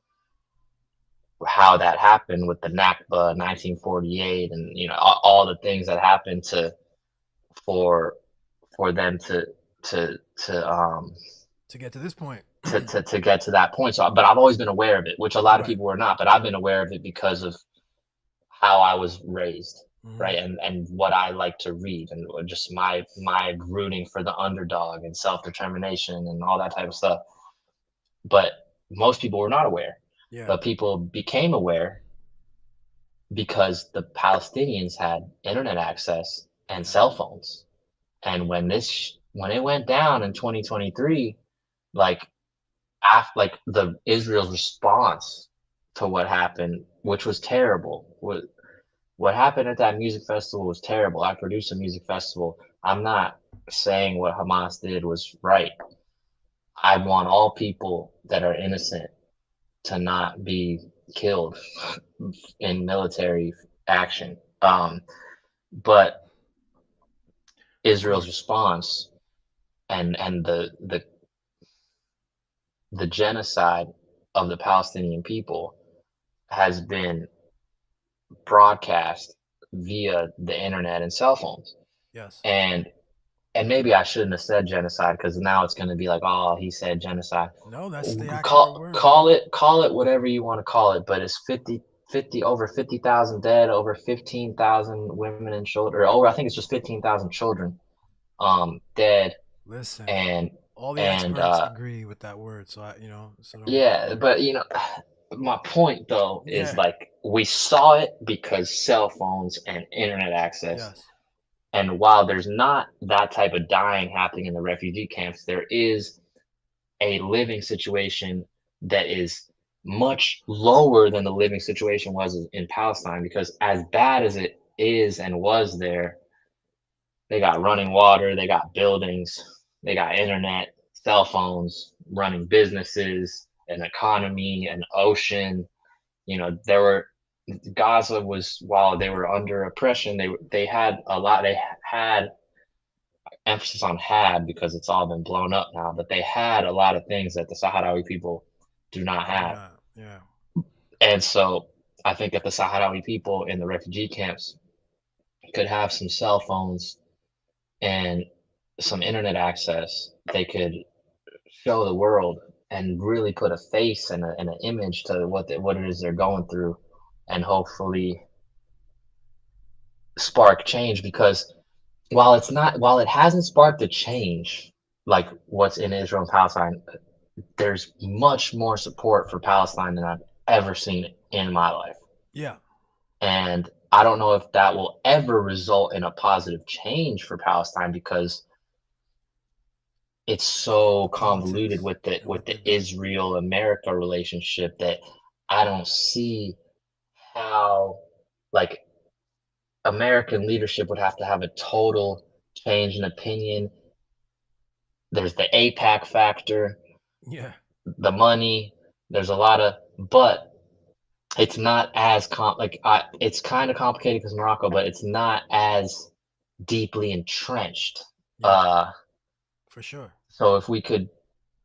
how that happened with the Nakba 1948, and all the things that happened for for them to To get to this point. to get to that point. So, but I've always been aware of it, which a lot of Right. people were not. But I've been aware of it because of how I was raised, Hmm. right, and what I like to read, and just my rooting for the underdog and self determination and all that type of stuff. But most people were not aware. Yeah. But people became aware because the Palestinians had internet access and Yeah. cell phones. And when it went down in 2023, like like the Israel's response to what happened, which was terrible. What happened at that music festival was terrible. I produced a music festival. I'm not saying what Hamas did was right. I want all people that are innocent to not be killed in military action. But Of Israel's course. response and the genocide of the Palestinian people has been broadcast via the internet and cell phones. Yes. And maybe I shouldn't have said genocide, because now it's going to be like, oh, he said genocide. No, that's the accurate Call word, call man. it call it whatever you want to call it, but it's 50 over 50,000 dead, over 15,000 women and children, or over, I think it's just 15,000 children dead. Listen, and all the and experts agree with that word, so so don't yeah, worry. but my point though is, Yeah. like, we saw it because cell phones and internet access. Yes. And while there's not that type of dying happening in the refugee camps, there is a living situation that is much lower than the living situation was in Palestine, because as bad as it is and was there, they got running water, they got buildings, they got internet, cell phones, running businesses, an economy, an ocean. There were Gaza was, while they were under oppression, they had a lot. They had emphasis on had, because it's all been blown up now. But they had a lot of things that the Sahrawi people do not Do have. not. Yeah. And so I think that the Sahrawi people in the refugee camps could have some cell phones and some internet access, they could show the world and really put a face and an image to what it is they're going through, and hopefully spark change. Because while it hasn't sparked a change like what's in Israel and Palestine, there's much more support for Palestine than I've ever seen in my life. Yeah. And I don't know if that will ever result in a positive change for Palestine, because it's so convoluted Politics with the and what they've done. Israel America relationship that I don't see how, like, American leadership would have to have a total change in opinion. There's the APAC factor, Yeah. the money. There's a lot of, but it's not as it's kind of complicated because Morocco, but it's not as deeply entrenched. Yeah. Uh, For sure. so if we could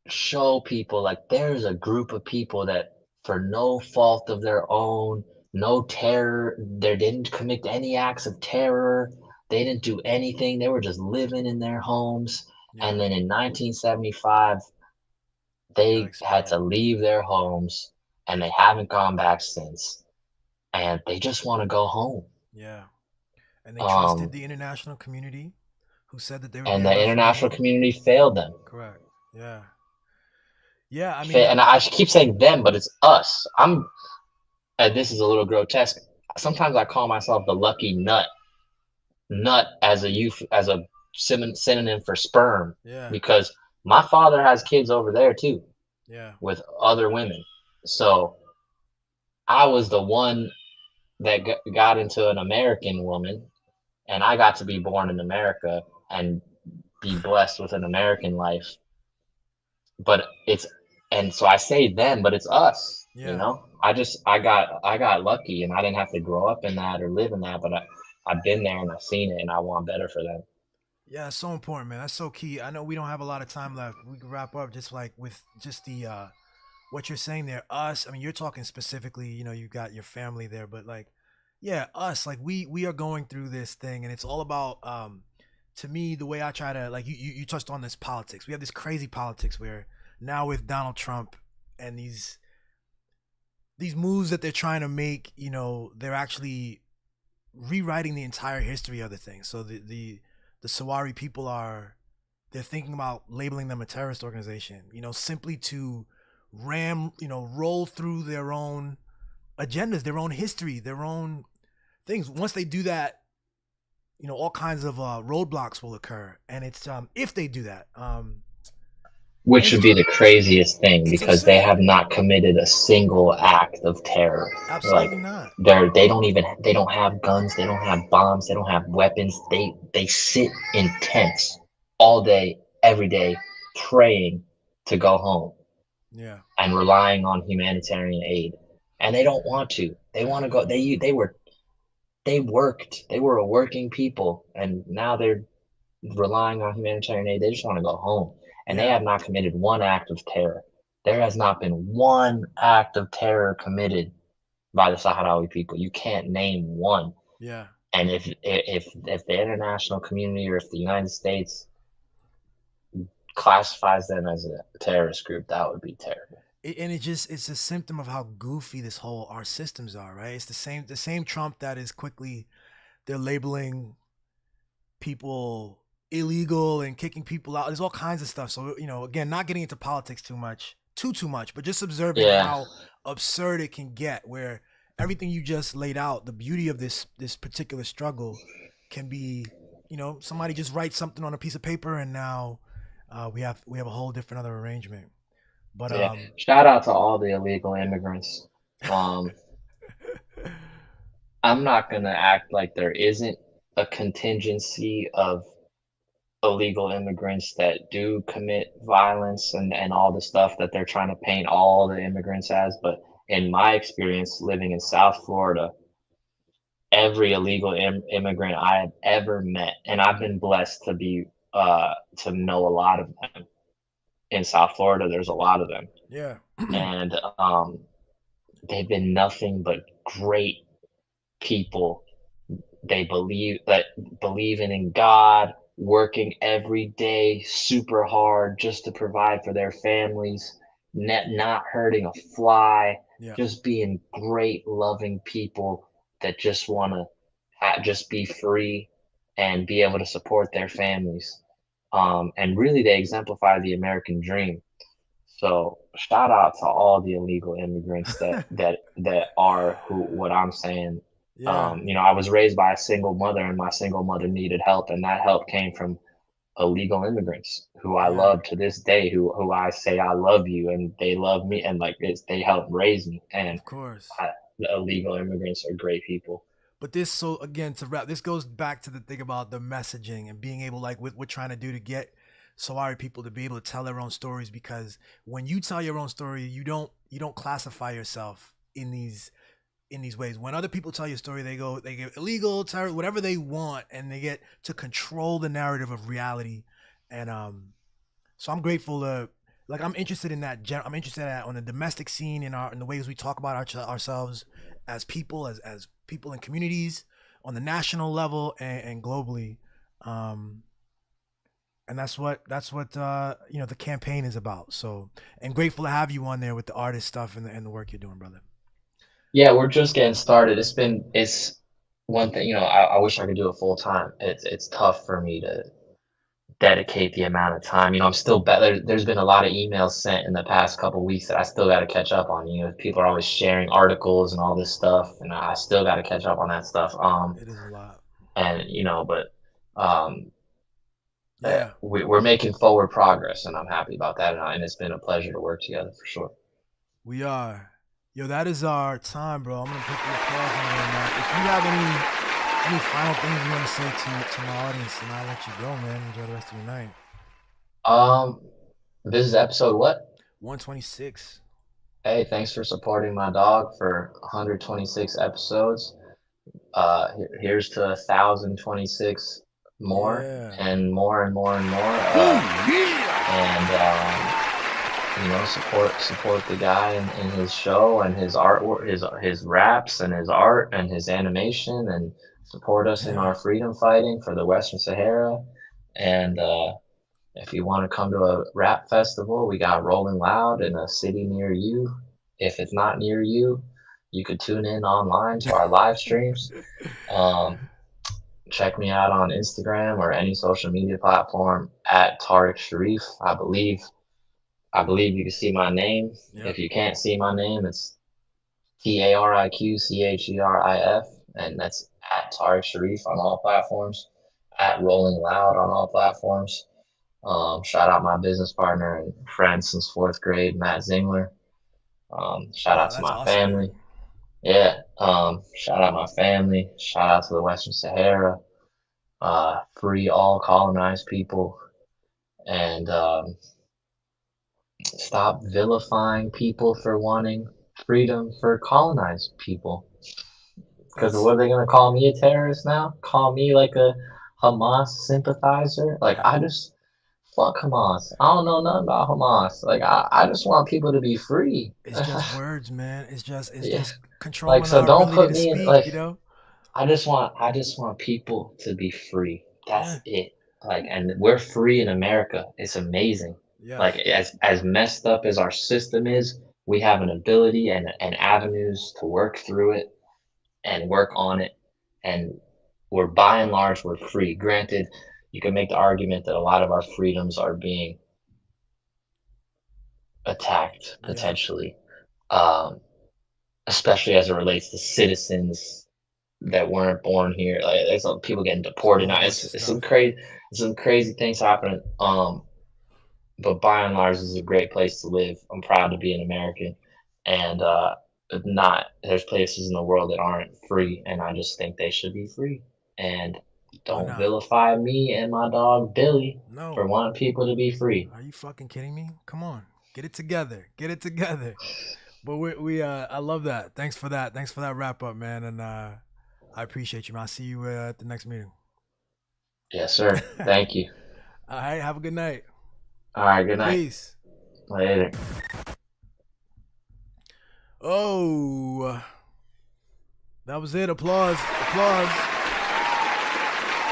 show people, like, there's a group of people that, for no fault of their own, no terror, they didn't commit any acts of terror, they didn't do anything, they were just living in their homes, Yeah. and then in 1975 Got they had expelled. to leave their homes, and they haven't gone back since, and they just want to go home. Yeah. And they trusted um the international community who said that they would be and the enough for international them. community failed them. Correct. Yeah. Yeah. I mean, And I keep saying them, but it's us. And this is a little grotesque. Sometimes I call myself the lucky nut. Nut as a synonym for sperm, yeah. because my father has kids over there too Yeah. with other women. So I was the one that got into an American woman, and I got to be born in America and be blessed with an American life. But it's and so I say them, but it's us. You Yeah. know, I got lucky, and I didn't have to grow up in that or live in that, but I've been there and I've seen it, and I want better for them. Yeah, it's so important, man. That's so key. I know we don't have a lot of time left. We can wrap up just like with just the what you're saying there. Us, I mean, you're talking specifically, you got your family there, but like, yeah, us, like we are going through this thing, and it's all about to me, the way I try to, like, you touched on this politics. We have this crazy politics where now with Donald Trump and these moves that they're trying to make, they're actually rewriting the entire history of the thing. So the Sahrawi people they're thinking about labeling them a terrorist organization, simply to roll through their own agendas, their own history, their own things. Once they do that, all kinds of roadblocks will occur, and it's if they do that, and Which would be the craziest thing, it's because they insane. have not committed a single act of terror. Like, Absolutely not. they don't have guns, they don't have bombs, they don't have weapons. They sit in tents all day, every day, praying to go home Yeah, and relying on humanitarian aid. And they don't want to. They want to go. They worked. They were a working people, and now they're relying on humanitarian aid. They just want to go home. And they yeah, have not committed one act of terror. There has not been one act of terror committed by the Sahrawi people. You can't name one. yeah. And if the international community or if the United States classifies them as a terrorist group, that would be terrible. And it's a symptom of how goofy this whole our systems are, right? It's the same Trump that is quickly they're labeling people illegal and kicking people out. There's all kinds of stuff. So, again, not getting into politics too much, but just observing Yeah. how absurd it can get, where everything you just laid out, the beauty of this particular struggle can be, somebody just writes something on a piece of paper, and now we have a whole different other arrangement. But Yeah. Shout out to all the illegal immigrants. Um, I'm not gonna act like there isn't a contingency of illegal immigrants that do commit violence and all the stuff that they're trying to paint all the immigrants as. But in my experience living in South Florida, every illegal immigrant I have ever met, and I've been blessed to know a lot of them in South Florida. There's a lot of them, yeah, and they've been nothing but great people, they believing in God, working every day super hard just to provide for their families, not hurting a fly, Yeah. just being great, loving people that just want to just be free and be able to support their families. And really, they exemplify the American dream. So shout out to all the illegal immigrants that are who what I'm saying. Yeah. I was raised by a single mother, and my single mother needed help, and that help came from illegal immigrants who I Yeah. love to this day, who I say I love you, and they love me, and like they helped raise me. And Of course. the illegal immigrants are great people. But this, so again, to wrap, this goes back to the thing about the messaging and being able, like, what we're trying to do to get Sahrawi people to be able to tell their own stories. Because when you tell your own story, you don't classify yourself in these ways. When other people tell your story, they get illegal, terror, whatever they want, and they get to control the narrative of reality. And so I'm grateful to, like, I'm interested in that. I'm interested in that on the domestic scene, in the ways we talk about ourselves as people, as people in communities, on the national level and globally. Um, and that's what the campaign is about. So, and grateful to have you on there with the artist stuff and the work you're doing, brother. Yeah, we're just getting started. It's one thing, I wish I could do it full time. It's tough for me to dedicate the amount of time. I'm still there's been a lot of emails sent in the past couple weeks that I still got to catch up on. People are always sharing articles and all this stuff, and I still got to catch up on that stuff. It is a lot. And but um, Yeah, we're making forward progress, and I'm happy about that. And it's been a pleasure to work together for sure. we are. Yo, that is our time, bro. I'm gonna put the applause on there now. If you have any final things you want to say to my audience, and I'll let you go, man. Enjoy the rest of your night. Um, this is episode what? 126. Hey, thanks for supporting my dog for 126 episodes. Here's to 1,026 more Yeah. and more and more and more. And support the guy in his show and his artwork, his raps and his art and his animation, and support us in our freedom fighting for the Western Sahara. And if you want to come to a rap festival, we got Rolling Loud in a city near you. If it's not near you, you could tune in online to our live streams. Check me out on Instagram or any social media platform at Tariq Cherif. I believe you can see my name. Yep. If you can't see my name, it's TariqCherif, and that's at Tariq Cherif on all platforms, at Rolling Loud on all platforms. Shout out my business partner and friend since fourth grade, Matt Zingler. Shout out to That's my awesome, family. man. Yeah. Shout out my family. Shout out to the Western Sahara. Free all colonized people, and stop vilifying people for wanting freedom for colonized people. Because That's what are they going to call me, a terrorist now? Call me like a Hamas sympathizer? Like, I just fuck Hamas. I don't know nothing about Hamas. Like, I just want people to be free. it's just words, man. It's Yeah. just Like, controlling so our don't ability put to me in, speak, like, you know? I just want people to be free. Yeah. That's it. Like, and we're free in America. It's amazing. Like, Yes. as messed up as our system is, we have an ability and avenues to work through it and work on it. And we're by and large, we're free. Granted, you can make the argument that a lot of our freedoms are being attacked Yeah. potentially, um, especially as it relates to citizens that weren't born here. Like, there's some people getting It's a deported whole now. bunch of It's some stuff. crazy things happening. But by and large, this is a great place to live. I'm proud to be an American, and not there's places in the world that aren't free, and I just think they should be free. And Why don't not? vilify me and my dog Billy for No. wanting people to be free. Are you fucking kidding me? Come on. Get it together. Get it together. But we I love that. Thanks for that. Thanks for that wrap up, man. And I appreciate you, man. I'll see you at the next meeting. Yes, sir. Thank you. All right, have a good night. All right. Good night. Peace. Later. Oh, that was it. Applause. Applause.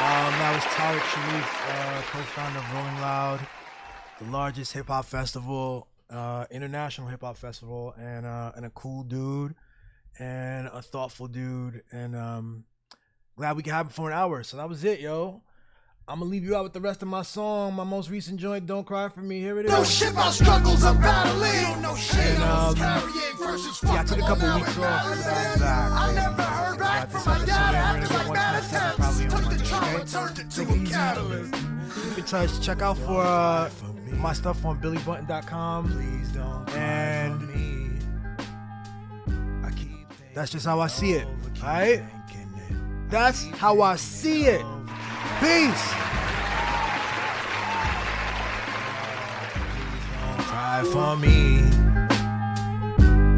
That was Tariq Cherif, co-founder of Rolling Loud, the largest hip hop festival, international hip hop festival, and a cool dude, and a thoughtful dude, and glad we could have him for an hour. So that was it, yo. I'm gonna leave you out with the rest of my song, my most recent joint, "Don't Cry for Me." Here it is. No shit about struggles I'm battling. No shit. And, Carrying versus yeah, I took a couple weeks off, but I'm back. I never heard back from my dad. Acting like bad attempts. Took the trauma, turned it to a catalyst. Keep in touch. Check out for my stuff on BillyButton.com. And that's just how I see it. Alright? That's how I see it. Peace. Cry for me.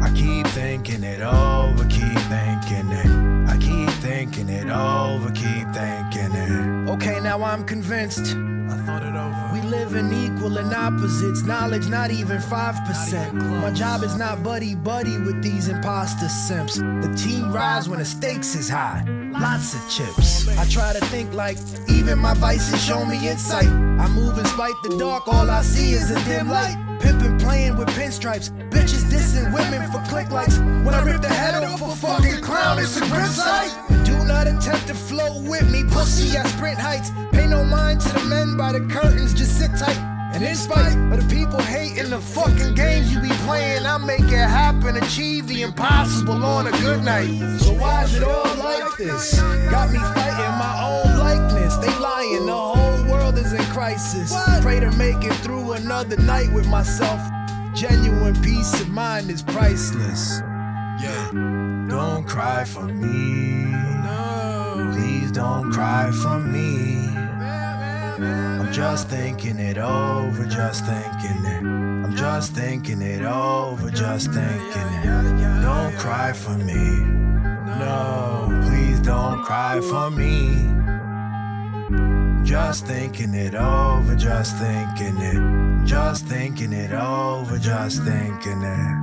I keep thinking it over, keep thinking it. I keep thinking it over, keep thinking it. Okay, now I'm convinced. I thought it over. We live in equal and opposites. Knowledge not even 5%. My job is not buddy-buddy with these imposter simps. The team rise when the stakes is high. Lots of chips. I try to think like even my vices show me insight. I move in spite the dark, all I see is a dim light. Pimpin' playing with pinstripes. Bitches dissing women for click likes. When I rip the head off a fucking clown, it's a grim sight. Do not attempt to flow with me, pussy, I sprint heights. Pay no mind to the men by the curtains, just sit tight. And in spite of the people hating the fucking games you be playing, I make it happen, achieve the impossible on a good night. So why is it all like this? Got me fighting my own likeness. They lying, the whole world is in crisis. Pray to make it through another night with myself. Genuine peace of mind is priceless. Yeah, don't cry for me. No, please don't cry for me. I'm just thinking it over, just thinking it. I'm just thinking it over, just thinking it. Don't cry for me. No, please don't cry for me. Just thinking it over, just thinking it. Just thinking it over, just thinking it.